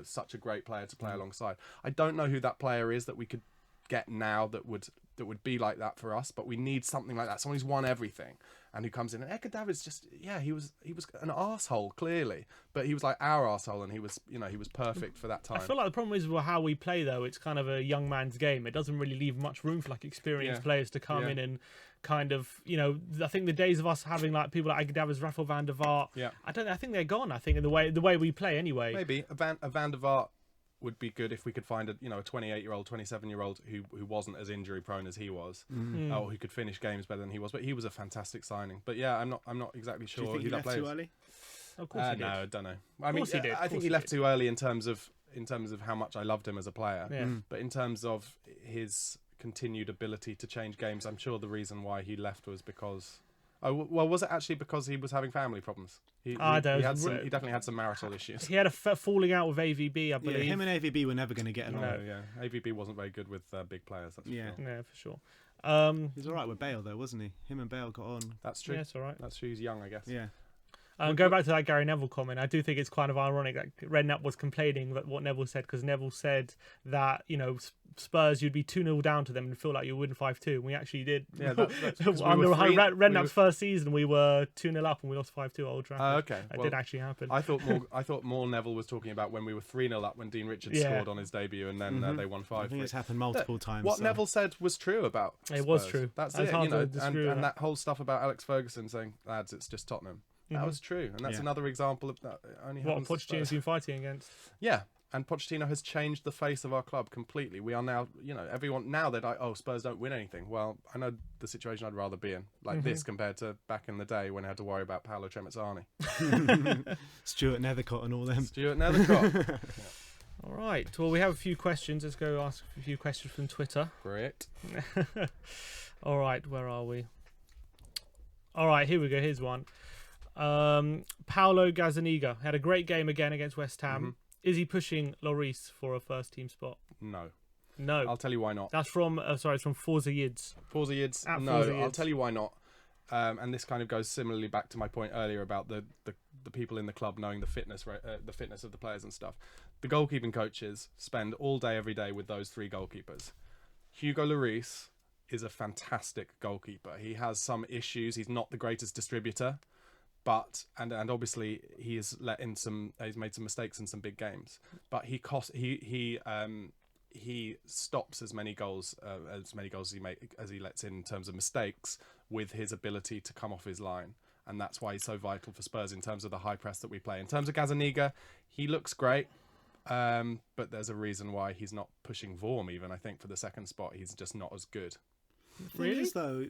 A: such a great player to play alongside. I don't know who that player is that we could get now that would be like that for us, but we need something like that, someone who's won everything and who comes in. And Edgar Davids just, he was an arsehole clearly, but he was like our arsehole, and he was perfect for that time.
C: I feel like the problem is how we play though. It's kind of a young man's game. It doesn't really leave much room for like experienced players to come in and kind of, I think the days of us having like people like Edgar Davids, Rafael van der Vaart, I think they're gone. I think in the way we play anyway.
A: Maybe a Van der Vaart would be good if we could find a 28-year-old, 27-year-old who wasn't as injury prone as he was, or who could finish games better than he was. But he was a fantastic signing. But yeah, I'm not exactly sure
B: who that plays. Too early?
C: Of course he did.
A: No, I don't know. I mean, I think he left too early in terms of how much I loved him as a player.
C: Yeah.
A: But in terms of his continued ability to change games, I'm sure the reason why he left was because. Oh, well, was it actually because he was having family problems? He definitely had some marital issues.
C: He had a falling out with AVB, I believe.
B: Yeah, him and AVB were never going to get along.
A: No, yeah. AVB wasn't very good with big players. That's
C: for sure.
B: He was all right with Bale, though, wasn't he? Him and Bale got on.
A: That's true.
C: Yeah, it's all right.
A: That's true. He's young, I guess.
B: Yeah.
C: Going back to that Gary Neville comment, I do think it's kind of ironic that Redknapp was complaining that what Neville said, because Neville said that, Spurs, you'd be 2-0 down to them and feel like you win 5-2. We actually did.
A: Yeah,
C: under Redknapp's first season, we were 2-0 up and we lost 5-2 at Old Trafford.
A: Okay.
C: It did actually happen.
A: I thought more Neville was talking about when we were 3-0 up when Dean Richards scored on his debut, and then they won 5-3.
B: I think it's happened multiple times.
A: What Neville said was true about Spurs.
C: It was true.
A: That's
C: it.
A: And that whole stuff about Alex Ferguson saying, lads, it's just Tottenham. That was true, and that's another example of that. Only
C: what Pochettino's been fighting against.
A: Yeah, and Pochettino has changed the face of our club completely. We are now, everyone now they're like, oh, Spurs don't win anything. Well, I know the situation I'd rather be in, like this, compared to back in the day when I had to worry about Paolo Tremezzani,
B: Stuart Nethercott, and all them.
A: Stuart Nethercott.
C: All right. Well, we have a few questions. Let's go ask a few questions from Twitter.
A: Great.
C: All right. Where are we? All right. Here we go. Here's one. Paulo Gazzaniga had a great game again against West Ham. Is he pushing Lloris for a first team spot?
A: No.
C: I'll
A: tell you why not.
C: That's from it's from Forza Yids.
A: Forza Yids. No, I'll tell you why not. And this kind of goes similarly back to my point earlier about the people in the club knowing the fitness of the players and stuff. The goalkeeping coaches spend all day every day with those three goalkeepers. Hugo Lloris is a fantastic goalkeeper. He has some issues. He's not the greatest distributor. But and obviously he's made some mistakes in some big games. But he stops as many goals as he lets in terms of mistakes with his ability to come off his line, and that's why he's so vital for Spurs in terms of the high press that we play. In terms of Gazzaniga, he looks great, but there's a reason why he's not pushing Vorm even. I think for the second spot, he's just not as good.
B: Really, though.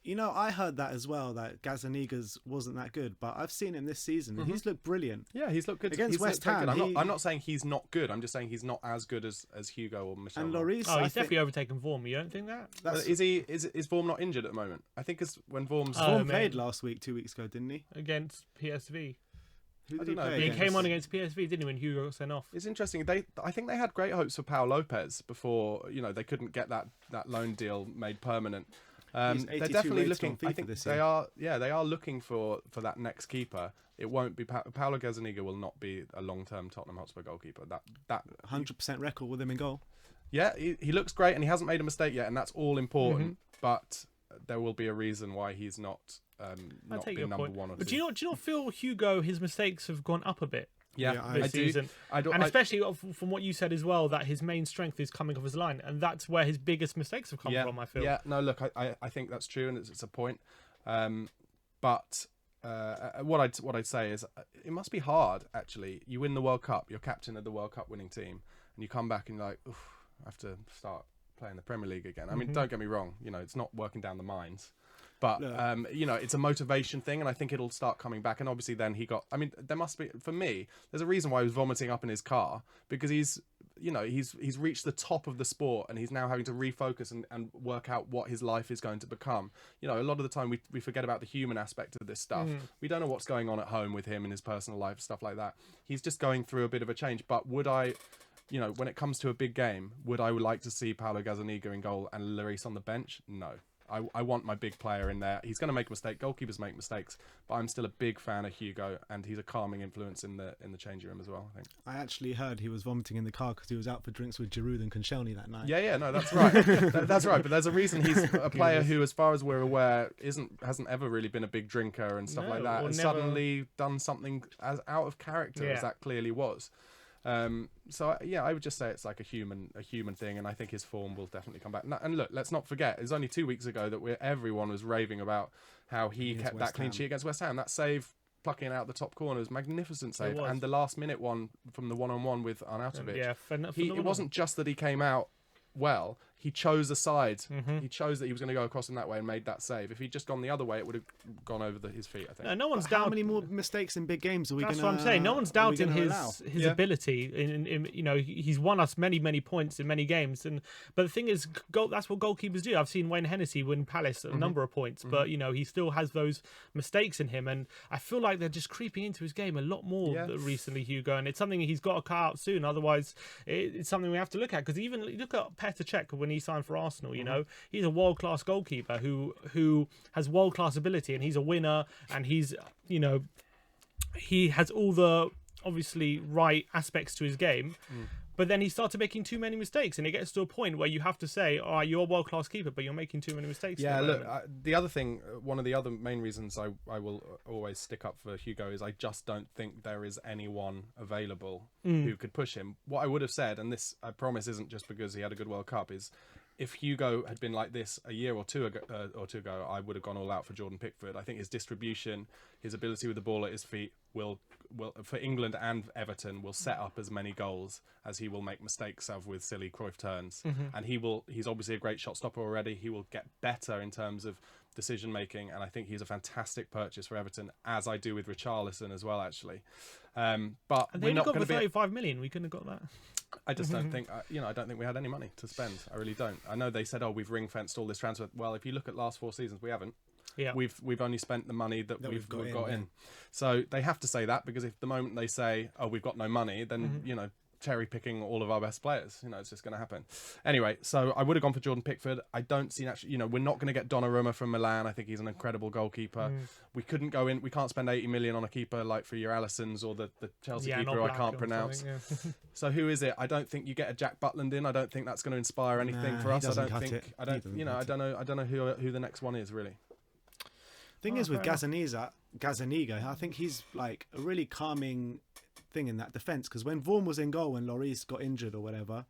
B: You know, I heard that as well, that Gazaniga's wasn't that good, but I've seen him this season and he's looked brilliant.
A: Yeah, he's looked good
B: against West Ham.
A: I'm not saying he's not good. I'm just saying he's not as good as Hugo or Michel.
B: And Lloris,
C: he's definitely overtaken Vorm. You don't think that?
A: Is Vorm not injured at the moment? I think it's when Vorm
B: played last week, 2 weeks ago, didn't he?
C: Against PSV.
B: Who did he play?
C: He came on against PSV, didn't he, when Hugo got sent off?
A: It's interesting. I think they had great hopes for Pau Lopez before they couldn't get that loan deal made permanent. They're definitely looking. I think they are. Yeah, they are looking for that next keeper. It won't be Paolo Gazzaniga. Will not be a long-term Tottenham Hotspur goalkeeper. That
B: 100% record with him in goal.
A: Yeah, he looks great and he hasn't made a mistake yet, and that's all important. But there will be a reason why he's not being number one or two.
C: But do you not feel Hugo? His mistakes have gone up a bit.
A: Yeah,
C: this season. Especially from what you said as well, that his main strength is coming off his line, and that's where his biggest mistakes have come from, I feel.
A: Yeah, no, look, I think that's true, and it's a point. But what I'd say is it must be hard, actually. You win the World Cup, you're captain of the World Cup winning team, and you come back and you're like, oof, I have to start playing the Premier League again. I mean, don't get me wrong, it's not working down the mines. But, it's a motivation thing, and I think it'll start coming back. And obviously then there must be, for me, there's a reason why he was vomiting up in his car, because he's reached the top of the sport, and he's now having to refocus and work out what his life is going to become. A lot of the time we forget about the human aspect of this stuff. We don't know what's going on at home with him in his personal life, stuff like that. He's just going through a bit of a change. But would I... when it comes to a big game, would I like to see Paolo Gazzaniga in goal and Lloris on the bench? No. I want my big player in there. He's going to make a mistake. Goalkeepers make mistakes, but I'm still a big fan of Hugo, and he's a calming influence in the changing room as well, I think.
B: I actually heard he was vomiting in the car because he was out for drinks with Giroud and Koscielny that night.
A: Yeah, no, that's right. That's right. But there's a reason he's a player who, as far as we're aware, hasn't ever really been a big drinker and stuff like that, and suddenly done something as out of character as that clearly was. I would just say it's like a human thing, and I think his form will definitely come back. And look, let's not forget, it was only 2 weeks ago that everyone was raving about how he kept that clean sheet against West Ham. That save, plucking out the top corner, was a magnificent save, and the last minute one from the one-on-one with Arnautovic. It wasn't just that he came out well, he chose a side. He chose that he was going to go across in that way and made that save. If he'd just gone the other way, it would have gone over his feet, I think.
C: No one's
B: how many more mistakes in big games are we going to...
C: That's what I'm saying. No one's doubting his ability. He's won us many points in many games. But the thing is, that's what goalkeepers do. I've seen Wayne Hennessy win Palace a number of points, but he still has those mistakes in him. And I feel like they're just creeping into his game a lot more recently, Hugo. And it's something he's got to cut out soon. Otherwise, it's something we have to look at. Because even look at Petr Cech when he signed for Arsenal. He's a world-class goalkeeper who has world-class ability, and he's a winner, and he's he has all the obviously right aspects to his game. But then he started making too many mistakes, and it gets to a point where you have to say, all right, you're a world-class keeper, but you're making too many mistakes.
A: Yeah, look, the other thing, one of the other main reasons I will always stick up for Hugo is I just don't think there is anyone available who could push him. What I would have said, and this, I promise, isn't just because he had a good World Cup, is if Hugo had been like this a year or two ago, I would have gone all out for Jordan Pickford. I think his distribution, his ability with the ball at his feet will for England and Everton will set up as many goals as he will make mistakes of with silly Cruyff turns. And he's obviously a great shot stopper already. He will get better in terms of decision making, and I think he's a fantastic purchase for Everton, as I do with Richarlison as well, actually. But
C: we're not going to be 35 million. We couldn't have got that.
A: I just don't think, I don't think we had any money to spend. I really don't. I know they said, we've ring fenced all this transfer. Well, if you look at last 4 seasons, we haven't. Yeah. We've only spent the money that we've got in. So they have to say that, because if the moment they say, we've got no money, then, cherry picking all of our best players, it's just going to happen. Anyway, so I would have gone for Jordan Pickford. I don't see actually, we're not going to get Donnarumma from Milan. I think he's an incredible goalkeeper. We couldn't go in. We can't spend 80 million on a keeper like for your Allisons or the Chelsea keeper who I can't pronounce. So who is it? I don't think you get a Jack Butland in. I don't think that's going to inspire anything for us. I don't know who the next one is really.
B: Thing is with Gazzaniga, I think he's like a really calming thing in that defence, because when Vorm was in goal, when Lloris got injured or whatever,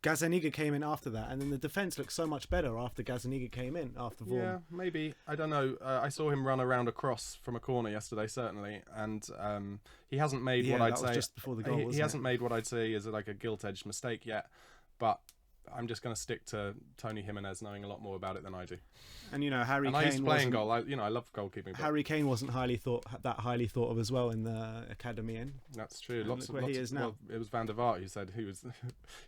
B: Gazzaniga came in after that, and then the defence looked so much better after Gazzaniga came in after Vorm.
A: Yeah, maybe. I don't know. I saw him run around a cross from a corner yesterday, certainly, and he hasn't made what I'd say.
B: Just before the goal,
A: he hasn't made what I'd say is like a gilt-edged mistake yet, but I'm just going to stick to Tony Jimenez knowing a lot more about it than I do.
B: And Harry
A: and
B: Kane.
A: I used to play in goal. I love goalkeeping. But
B: Harry Kane wasn't that highly thought of as well in the academy.
A: That's true.
B: Look where he is now.
A: Well, it was Van der Vaart who said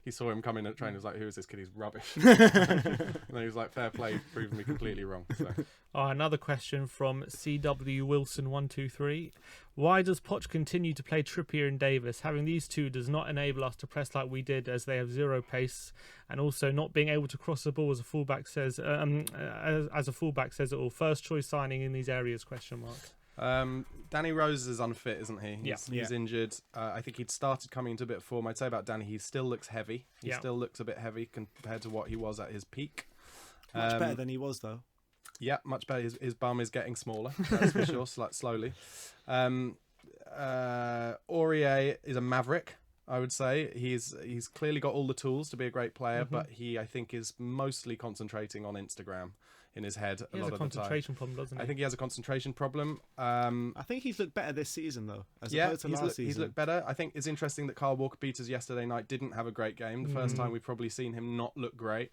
A: he saw him coming at training. He was like, "Who is this kid? He's rubbish." And then he was like, "Fair play, proving me completely wrong." So.
C: Another question from CW Wilson 123. Why does Poch continue to play Trippier and Davis? Having these two does not enable us to press like we did, as they have zero pace, and also not being able to cross the ball as a fullback says. As a fullback says it all. First choice signing in these areas? ?
A: Danny Rose is unfit, isn't he? He's
C: Yeah.
A: injured. I think he'd started coming into a bit of form. I'd say about Danny, he still looks heavy. He still looks a bit heavy compared to what he was at his peak.
B: Much better than he was, though.
A: Yeah, much better. His bum is getting smaller, that's for sure, slowly. Aurier is a maverick, I would say. He's clearly got all the tools to be a great player, but I think is mostly concentrating on Instagram in his head a lot of the time. He has a
C: concentration problem, doesn't he?
A: I think he has a concentration problem.
B: I think he's looked better this season, though, opposed to last season.
A: He's looked better. I think it's interesting that Kyle Walker-Peters yesterday night didn't have a great game. The first time we've probably seen him not look great.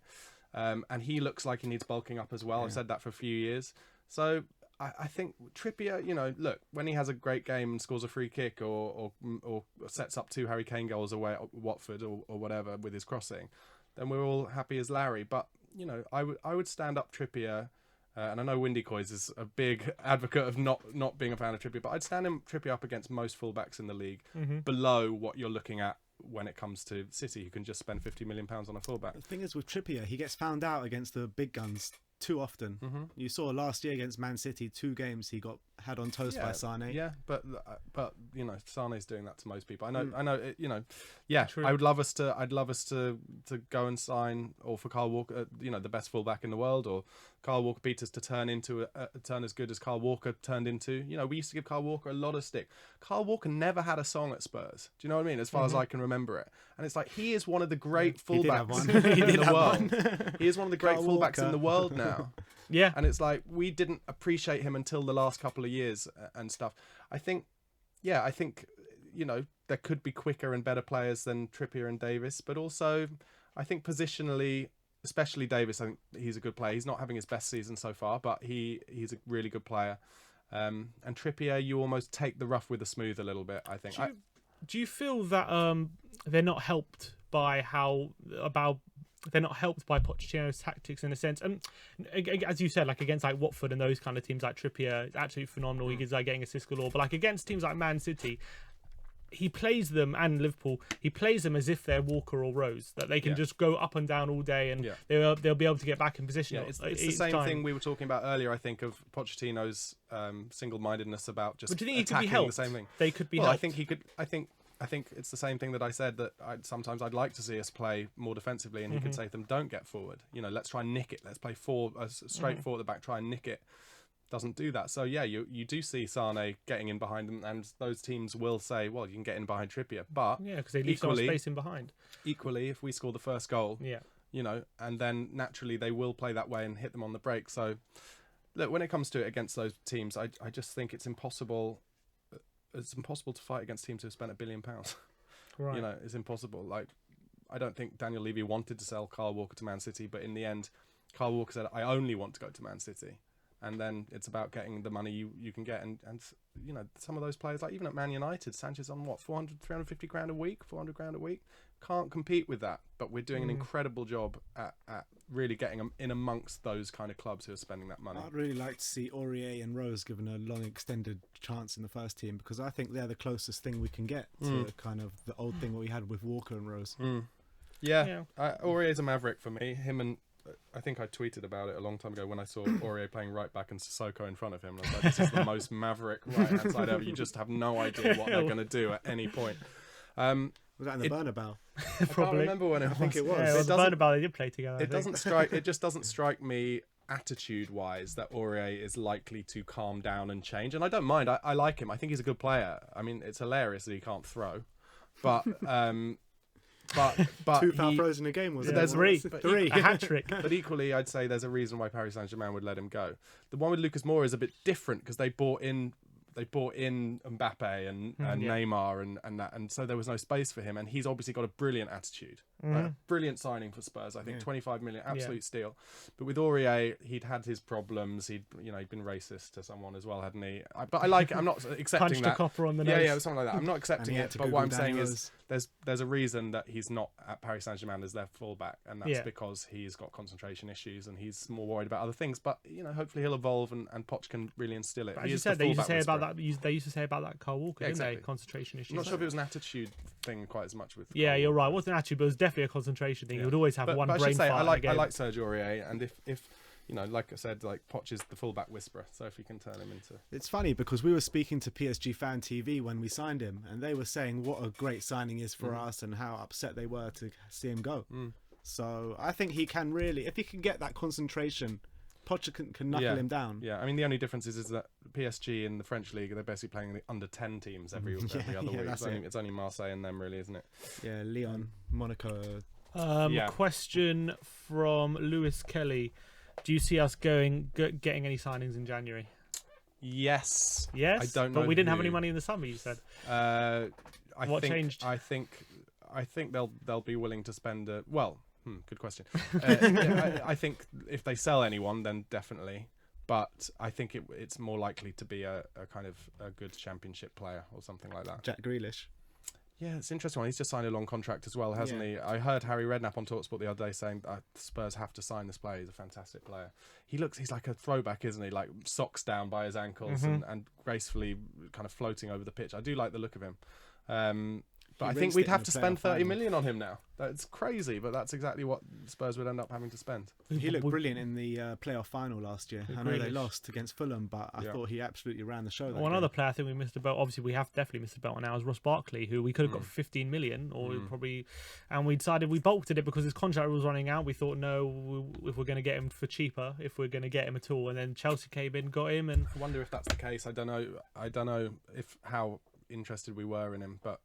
A: And he looks like he needs bulking up as well. Yeah. I've said that for a few years. So I think Trippier, look, when he has a great game and scores a free kick or sets up 2 Harry Kane goals away at Watford or whatever with his crossing, then we're all happy as Larry. But, I would stand up Trippier. And I know Windy Coys is a big advocate of not being a fan of Trippier, but I'd stand Trippier up against most fullbacks in the league below what you're looking at when it comes to City, who can just spend £50 million on a fullback.
B: The thing is with Trippier, he gets found out against the big guns too often. You saw last year against Man City, 2 games he got had on toast by Sane.
A: Yeah, but Sane's doing that to most people. I know.
C: True.
A: I'd love us to go and sign, or for Kyle Walker, the best fullback in the world, or Kyle Walker-Peters to turn as good as Kyle Walker turned into. We used to give Kyle Walker a lot of stick. Kyle Walker never had a song at Spurs. Do you know what I mean? As far as I can remember it. And it's like, he is one of the great fullbacks in the world. He is one of the great fullbacks in the world now.
C: Yeah.
A: And it's like, we didn't appreciate him until the last couple of years and stuff. I think, there could be quicker and better players than Trippier and Davis, but also I think positionally, especially Davis, I think he's a good player. He's not having his best season so far, but he's a really good player. And Trippier, you almost take the rough with the smooth a little bit, I think.
C: Do you feel that they're not helped by they're not helped by Pochettino's tactics in a sense? And as you said, like against like Watford and those kind of teams, like Trippier is absolutely phenomenal. He's like getting assists galore. But like against teams like Man City, he plays them, and Liverpool, he plays them as if they're Walker or Rose, that they can just go up and down all day, and they'll be able to get back in position.
A: Yeah, it's the same thing we were talking about earlier, I think, of Pochettino's single-mindedness about just
C: do you think
A: attacking
C: he could be helped?
A: the same thing.
C: They could be helped.
A: I think he could. I think it's the same thing that I said, that sometimes I'd like to see us play more defensively, and he could say to them, don't get forward. Let's try and nick it. Let's play straight four at the back, try and nick it. Doesn't do that. So yeah, you do see Sane getting in behind them, and those teams will say, well, you can get in behind Trippier, but
C: because they leave some space in behind.
A: Equally, if we score the first goal, and then naturally they will play that way and hit them on the break. So look, when it comes to it against those teams, I just think it's impossible. It's impossible to fight against teams who have spent £1 billion.
C: Right.
A: It's impossible. Like, I don't think Daniel Levy wanted to sell Kyle Walker to Man City, but in the end, Kyle Walker said, I only want to go to Man City. And then it's about getting the money you can get. And some of those players, like even at Man United, Sanchez on 350 grand a week, 400 grand a week, can't compete with that. But we're doing an incredible job at really getting them in amongst those kind of clubs who are spending that money.
B: I'd really like to see Aurier and Rose given a long extended chance in the first team, because I think they're the closest thing we can get to kind of the old thing we had with Walker and Rose.
A: Yeah. Aurier's a maverick for me. Him and I think I tweeted about it a long time ago when I saw Aurier playing right back and Sissoko in front of him. And I was like, this is the most maverick right-hand side ever. You just have no idea what they're going to do at any point.
B: Was that in the Bernabeu?
A: I can't remember when it was.
B: I think it was.
C: Yeah, the Bernabeu, they did play together.
A: It just doesn't strike me attitude-wise that Aurier is likely to calm down and change. And I don't mind. I like him. I think he's a good player. I mean, it's hilarious that he can't throw. But... But
B: 2 foul throws in a game, was it?
A: There's
C: three. A hat-trick.
A: But equally, I'd say there's a reason why Paris Saint-Germain would let him go. The one with Lucas Moura is a bit different because they bought in Mbappe and Neymar and that, and so there was no space for him. And he's obviously got a brilliant attitude, Brilliant signing for Spurs. I think 25 million, absolute steal. But with Aurier, he'd had his problems. He'd been racist to someone as well, hadn't he? But I like it. I'm not accepting
C: Punched
A: that.
C: a copper on the nose.
A: Yeah, something like that. I'm not accepting it. But what I'm saying is, there's a reason that he's not at Paris Saint-Germain as their fullback, and that's because he's got concentration issues and he's more worried about other things. But hopefully he'll evolve and Poch can really instill it.
C: But as you said, they used to say about that Kyle Walker, didn't they? Concentration issues.
A: I'm not sure if it was an attitude thing quite as much with.
C: Yeah, you're right. It wasn't an attitude, but it was definitely a concentration thing. He would always have one
A: but
C: brain fart.
A: I like Serge Aurier, and if like I said, like Poch is the fullback whisperer, so if you can turn him into...
B: It's funny because we were speaking to PSG Fan TV when we signed him, and they were saying what a great signing is for us and how upset they were to see him go. So I think he can really, if he can get that concentration, Poch can knuckle him down.
A: Yeah, I mean the only difference is that PSG in the French league, they're basically playing the under 10 teams every other week. It's only Marseille and them really, isn't it?
B: Yeah, Lyon, Monaco.
C: Question from Lewis Kelly. Do you see us getting any signings in January?
A: Yes.
C: Yes?
A: I don't know.
C: But we didn't have any money in the summer, you said.
A: What
C: changed?
A: I think they'll be willing to spend good question. I think if they sell anyone, then definitely. But I think it's more likely to be a kind of a good championship player or something like that.
B: Jack Grealish.
A: Yeah, it's an interesting one. He's just signed a long contract as well, hasn't he? I heard Harry Redknapp on TalkSport the other day saying Spurs have to sign this player. He's a fantastic player. He's like a throwback, isn't he? Like socks down by his ankles and gracefully kind of floating over the pitch. I do like the look of him. But I think we'd have to spend 30 million on him now. That's crazy, but that's exactly what Spurs would end up having to spend.
B: He looked brilliant in the playoff final last year. I know they lost against Fulham, but I thought he absolutely ran the show.
C: One other player I think we missed a boat. Obviously, we have definitely missed a boat on now is Ross Barkley, who we could have got for 15 million, or probably, and we decided we bulked it because his contract was running out. We thought, no, if we're going to get him for cheaper, if we're going to get him at all, and then Chelsea came in, got him, and
A: I wonder if that's the case. I don't know if how interested we were in him, but.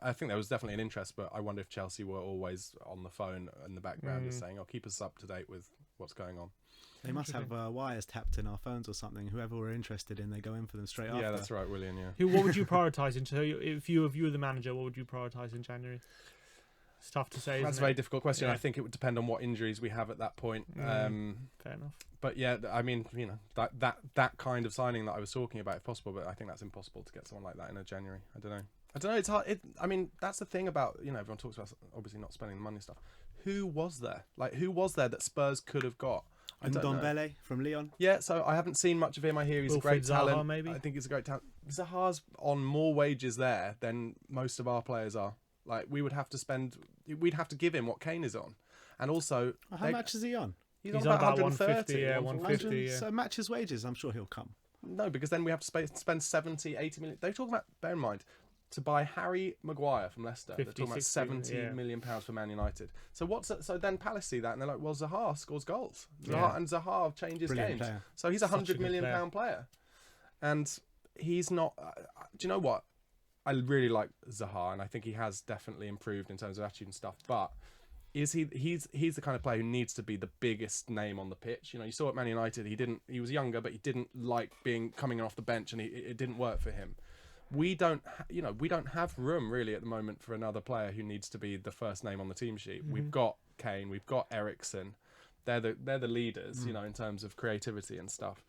A: I think there was definitely an interest, but I wonder if Chelsea were always on the phone in the background just saying, keep us up to date with what's going on.
B: They must have wires tapped in our phones or something. Whoever we're interested in, they go in for them straight after.
A: Yeah, that's right, William, yeah.
C: What would you prioritise? If you were the manager, what would you prioritise in January? It's tough to say,
A: That's a very difficult question. I think it would depend on what injuries we have at that point.
C: Fair enough.
A: But yeah, I mean, that kind of signing that I was talking about, if possible, but I think that's impossible to get someone like that in January. I don't know. It's hard. I mean, that's the thing about, everyone talks about obviously not spending the money and stuff. Who was there? Like, who was there that Spurs could have got?
B: Ndombele from Lyon.
A: Yeah, so I haven't seen much of him. I hear he's a great talent.
C: Maybe.
A: I think he's a great talent. Zaha's on more wages there than most of our players are. Like, we'd have to give him what Kane is on. And also...
B: How much is he on?
A: He's on about 130.
C: 150, yeah.
B: So match his wages, I'm sure he'll come.
A: No, because then we have to spend 70, 80 million. They're talking about, bear in mind, to buy Harry Maguire from Leicester.
C: 50,
A: they're talking about
C: 60,
A: £70 million for Man United. So so then Palace see that and they're like, well, Zaha scores goals. Zaha changes
B: Brilliant
A: games.
B: Player.
A: So he's £100 million player. And he's not... do you know what? I really like Zaha, and I think he has definitely improved in terms of attitude and stuff. But he's the kind of player who needs to be the biggest name on the pitch. You saw at Man United, he was younger, but he didn't like coming off the bench, and it didn't work for him. We don't have room really at the moment for another player who needs to be the first name on the team sheet. We've got Kane, we've got Eriksen. They're the leaders, in terms of creativity and stuff.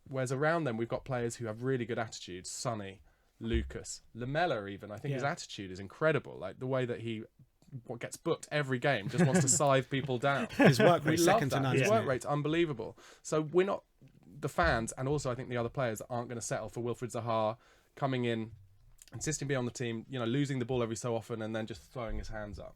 A: Whereas around them, we've got players who have really good attitudes. Sonny, Lucas, Lamella even. I think his attitude is incredible. Like the way that he gets booked every game, just wants to scythe people down.
B: His work rate second to none.
A: His work rate's unbelievable. So we're not, the fans, and also I think the other players aren't going to settle for Wilfried Zaha coming in, insisting to be on the team, losing the ball every so often and then just throwing his hands up,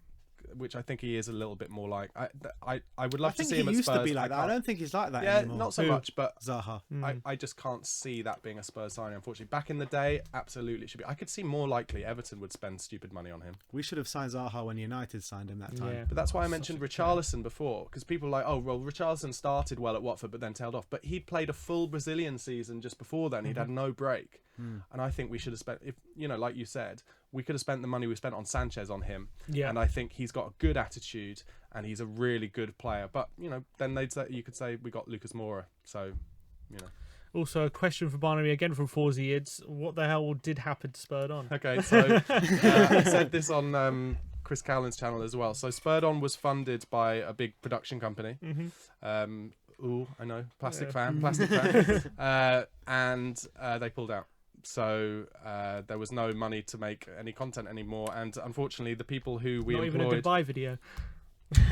A: which I think he is a little bit more like. I would love to see him at Spurs.
B: I think he used to be like that. I don't think he's like that anymore.
A: Yeah, not so much, but
B: Zaha.
A: I just can't see that being a Spurs signing, unfortunately. Back in the day, absolutely it should be. I could see more likely Everton would spend stupid money on him.
B: We should have signed Zaha when United signed him that time.
C: Yeah.
A: But that's why I mentioned Richarlison before, because people are like, oh, well, Richarlison started well at Watford but then tailed off. But he'd played a full Brazilian season just before then. He'd had no break. And I think we should have spent, like you said, we could have spent the money we spent on Sanchez on him.
C: Yeah.
A: And I think he's got a good attitude and he's a really good player. But, then you could say we got Lucas Moura. So,
C: Also, a question for Barnaby again from Forziids. What the hell did happen to Spurred On?
A: Okay, so I said this on Chris Cowlin's channel as well. So Spurred On was funded by a big production company. I know, plastic fan, and they pulled out. So there was no money to make any content anymore, and unfortunately, the people who we employed,
C: not even a goodbye video.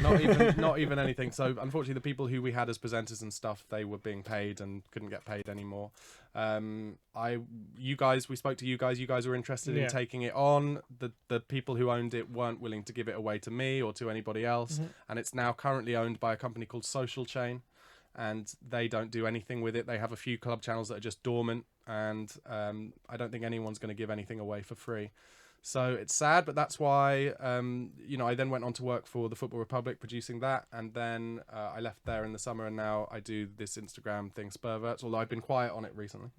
A: not even anything. So unfortunately, the people who we had as presenters and stuff, they were being paid and couldn't get paid anymore. We spoke to you guys. You guys were interested in taking it on. The people who owned it weren't willing to give it away to me or to anybody else, and it's now currently owned by a company called Social Chain. And they don't do anything with it. They have a few club channels that are just dormant, and I don't think anyone's going to give anything away for free. So it's sad, but that's why, I then went on to work for the Football Republic, producing that, and then I left there in the summer, and now I do this Instagram thing, Spurverts, although I've been quiet on it recently,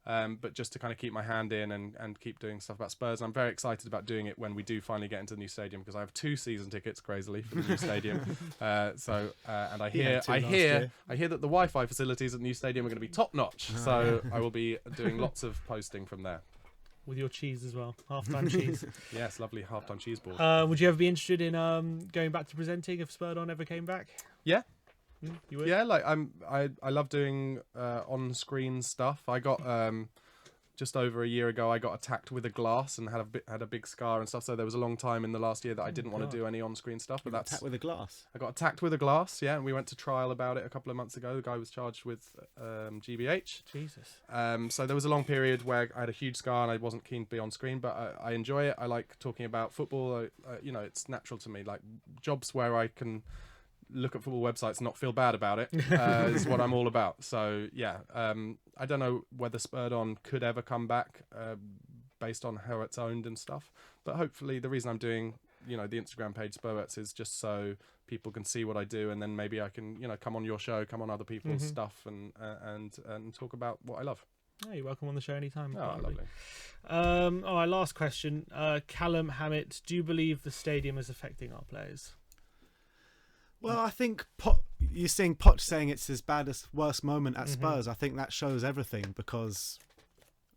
A: but just to kind of keep my hand in and keep doing stuff about Spurs. And I'm very excited about doing it when we do finally get into the new stadium, because I have 2 season tickets, crazily, for the new stadium. And I hear that the Wi-Fi facilities at the new stadium are going to be top notch, so I will be doing lots of posting from there.
C: With your cheese as well, halftime cheese.
A: Yes, lovely halftime cheese board.
C: Would you ever be interested in going back to presenting if Spurred On ever came back?
A: Yeah.
C: You would?
A: Yeah, like I love doing on-screen stuff. I got just over a year ago, I got attacked with a glass and had a big scar and stuff. So there was a long time in the last year that I didn't want to do any on-screen stuff. But that's
B: attacked with a glass.
A: I got attacked with a glass. Yeah, and we went to trial about it a couple of months ago. The guy was charged with GBH.
C: Jesus.
A: So there was a long period where I had a huge scar and I wasn't keen to be on screen, but I enjoy it. I like talking about football. It's natural to me. Like jobs where I can look at football websites and not feel bad about it is what I'm all about. So yeah, I don't know whether Spurred On could ever come back based on how it's owned and stuff, but hopefully the reason I'm doing the Instagram page Spurwets is just so people can see what I do, and then maybe I can come on your show, come on other people's stuff, and talk about what I love.
C: Oh, you're welcome on the show anytime.
A: Oh, lovely.
C: All right, last question. Callum Hammett, do you believe the stadium is affecting our players?
B: Well, I think you're seeing Poch saying it's his worst moment at Spurs. I think that shows everything, because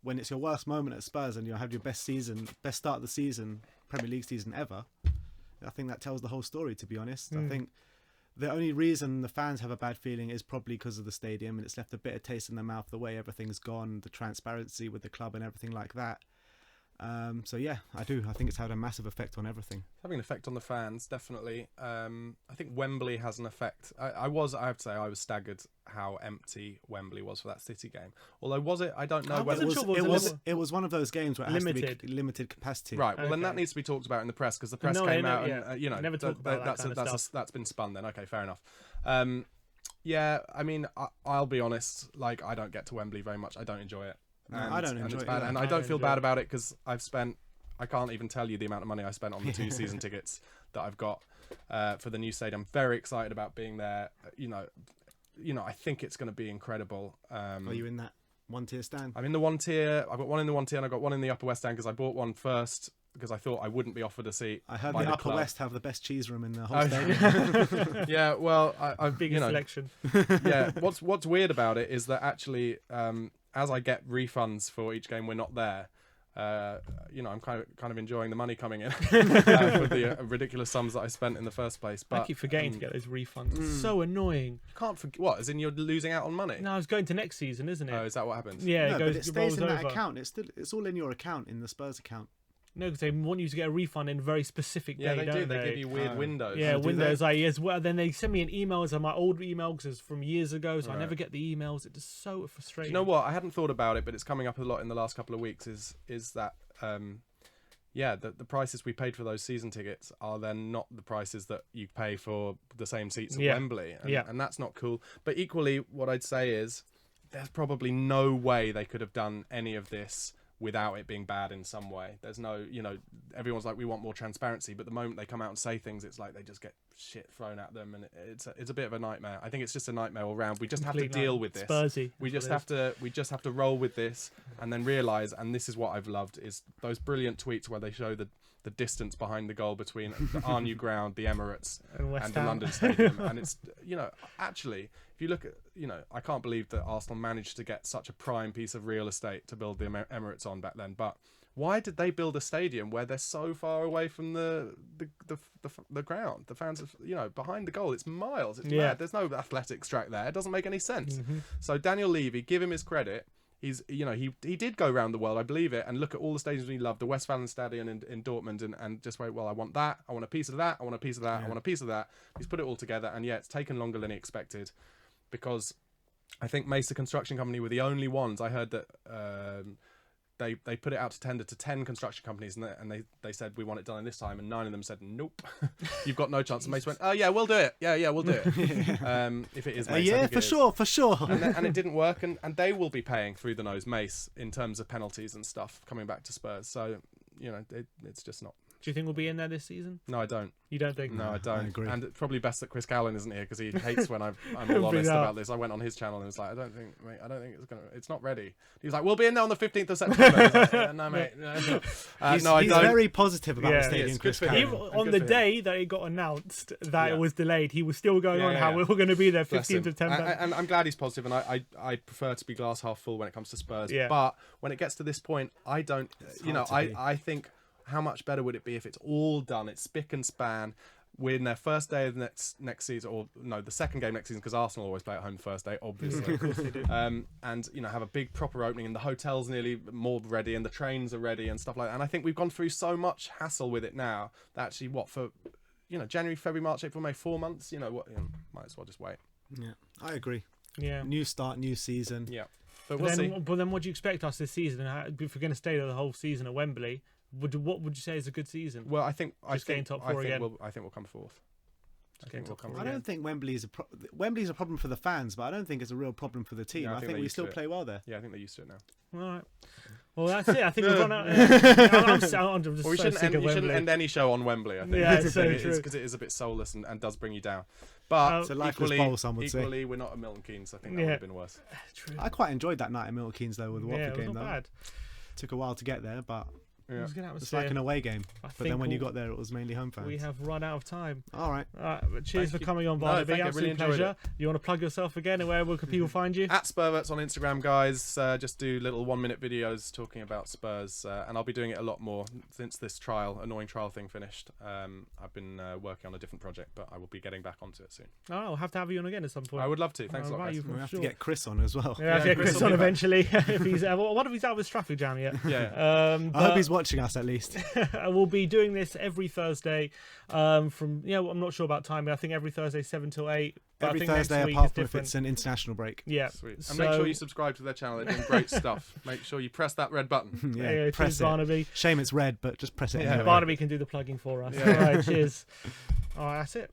B: when it's your worst moment at Spurs and you have your best start of the season, Premier League season ever, I think that tells the whole story, to be honest. I think the only reason the fans have a bad feeling is probably because of the stadium, and it's left a bitter taste in their mouth, the way everything's gone, the transparency with the club and everything like that. So yeah, I think it's had a massive effect on everything.
A: It's having an effect on the fans, definitely. I think Wembley has an effect. I have to say, I was staggered how empty Wembley was for that City game. Although was it? I don't know.
B: It was one of those games where it has to be limited capacity.
A: Right. Well, then that needs to be talked about in the press, because the press came out and
C: never talk about
A: that's been spun. Then okay, fair enough. Yeah, I mean, I'll be honest. Like, I don't get to Wembley very much. I don't enjoy it.
B: I don't enjoy it.
A: And I don't feel bad about it, because I can't even tell you the amount of money I spent on the 2 season tickets that I've got for the new stadium. I'm very excited about being there. I think it's going to be incredible.
B: Are you in that 1-tier stand?
A: I'm in the 1 tier. I've got one in the 1 tier, and I've got one in the Upper West stand, because I bought one first because I thought I wouldn't be offered a seat.
B: I heard the Upper West have the best cheese room in the whole stadium.
A: Yeah, well, I've
C: biggest selection.
A: Yeah, what's weird about it is that actually, as I get refunds for each game we're not there, I'm kind of enjoying the money coming in for the ridiculous sums that I spent in the first place. But
C: I keep forgetting to get those refunds. It's so annoying.
A: Can't forget what? As in you're losing out on money?
C: No, it's going to next season, isn't it?
A: Oh, is that what happens?
C: Yeah,
B: but it stays in that account. It's all in your account, in the Spurs account.
C: No, because they want you to get a refund in a very specific day.
A: Yeah, they do.
C: They
A: give you weird windows.
C: Yeah, windows. Then they send me an email. It's my old email, because it's from years ago, so I never get the emails. It's just so frustrating.
A: Do you know what? I hadn't thought about it, but it's coming up a lot in the last couple of weeks. Is that the prices we paid for those season tickets are then not the prices that you pay for the same seats at Wembley, and that's not cool. But equally, what I'd say is there's probably no way they could have done any of this without it being bad in some way. There's no, everyone's like, we want more transparency, but the moment they come out and say things, it's like they just get shit thrown at them, and it's a bit of a nightmare. I think it's just a nightmare all round. We just have to deal with this.
C: Spursy.
A: We just have to roll with this, and then realise, and this is what I've loved, is those brilliant tweets where they show the distance behind the goal between our new ground, the Emirates, and the London Stadium. And it's, actually, if you look at, I can't believe that Arsenal managed to get such a prime piece of real estate to build the Emirates on back then. But why did they build a stadium where they're so far away from the ground? The fans are, behind the goal. It's miles. It's mad. There's no athletics track there. It doesn't make any sense. So Daniel Levy, give him his credit. He's, he did go around the world, I believe it, and look at all the stadiums he loved, the Westfalenstadion in Dortmund, and just wait, well, I want that, I want a piece of that, I want a piece of that, I want a piece of that. He's put it all together, and it's taken longer than he expected, because I think Mesa Construction Company were the only ones. I heard that they put it out to tender to 10 construction companies, and they said, we want it done in this time, and 9 of them said, nope, you've got no chance. And Mace went, oh yeah, we'll do it. Yeah, we'll do it. If it is Mace.
B: Yeah, for sure.
A: And it didn't work, and they will be paying through the nose Mace in terms of penalties and stuff coming back to Spurs. So, it's just not.
C: Do you think we'll be in there this season?
A: No, I don't.
C: You don't think?
A: No, I don't.
B: I agree.
A: And it's probably best that Chris Callan isn't here, because he hates when I'm all honest about this. I went on his channel and was like, I don't think it's not ready. He was like, we'll be in there on the 15th of September. I was like, no, mate. No,
B: I don't. He's very positive about the stadium, Chris Callan.
C: On the day that it got announced that it was delayed, he was still going on how we're going to be there 15th of September.
A: And I'm glad he's positive, and I prefer to be glass half full when it comes to Spurs.
C: Yeah.
A: But when it gets to this point, I don't. I think, how much better would it be if it's all done? It's spick and span. We're in their first day of the next season, or no, the second game next season, because Arsenal always play at home the first day, obviously.
C: Of course they do.
A: And have a big proper opening, and the hotel's nearly more ready, and the trains are ready, and stuff like that. And I think we've gone through so much hassle with it now that actually, for January, February, March, April, May, 4 months. Might as well just wait.
B: Yeah, I agree.
C: Yeah,
B: new start, new season.
A: Yeah, but we'll see.
C: But then, what do you expect us this season? If we're going to stay there the whole season at Wembley, what would you say is a good season?
A: Well, I think
C: getting top 4 again.
A: I think we'll come fourth.
B: I don't think Wembley's a problem for the fans, but I don't think it's a real problem for the team.
A: Yeah,
B: I think we still play well there.
A: Yeah, I think they're used to it now.
C: All right. Well, that's it. I think we've run out. I'm just
A: we shouldn't end any show on Wembley, I think.
C: Yeah, it's so true.
A: Because it is a bit soulless and does bring you down. But
B: it's a lifeless bowl, some would say.
A: We're not at Milton Keynes. I think that would have been worse.
C: True.
B: I quite enjoyed that night at Milton Keynes, though, with the Watford game.
C: Not bad.
B: Took a while to get there, but it's
C: like
B: like an away game. But then when you got there, it was mainly home fans.
C: We have run out of time.
B: All right.
C: But cheers for coming on, Barnaby. Absolute pleasure. You want to plug yourself again, and where can people find you?
A: At Spurverts on Instagram, guys. Just do little 1-minute videos talking about Spurs, and I'll be doing it a lot more since this annoying trial thing finished. I've been working on a different project, but I will be getting back onto it soon.
C: Oh, I'll have to have you on again at some point.
A: I would love to. Thanks a lot, guys.
B: We'll have to get Chris on as well.
C: Yeah, get Chris on eventually. If he's what if he's out with traffic jam yet?
A: Yeah.
B: I hope he's watching us at least.
C: We'll be doing this every Thursday. I'm not sure about timing. I think every Thursday 7 till 8.
B: Every Thursday, apart from if it's an international break.
C: Yeah.
A: Sweet. And make sure you subscribe to their channel. They're doing great stuff. Make sure you press that red button.
B: Yeah, press it.
C: Barnaby.
B: Shame it's red, but just press it anyway.
C: Barnaby can do the plugging for us. Yeah. All right, cheers. All right, that's it.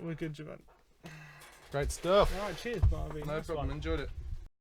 C: We're good, Javon.
A: Great stuff.
C: All right, cheers, Barnaby.
A: No problem. Enjoyed it.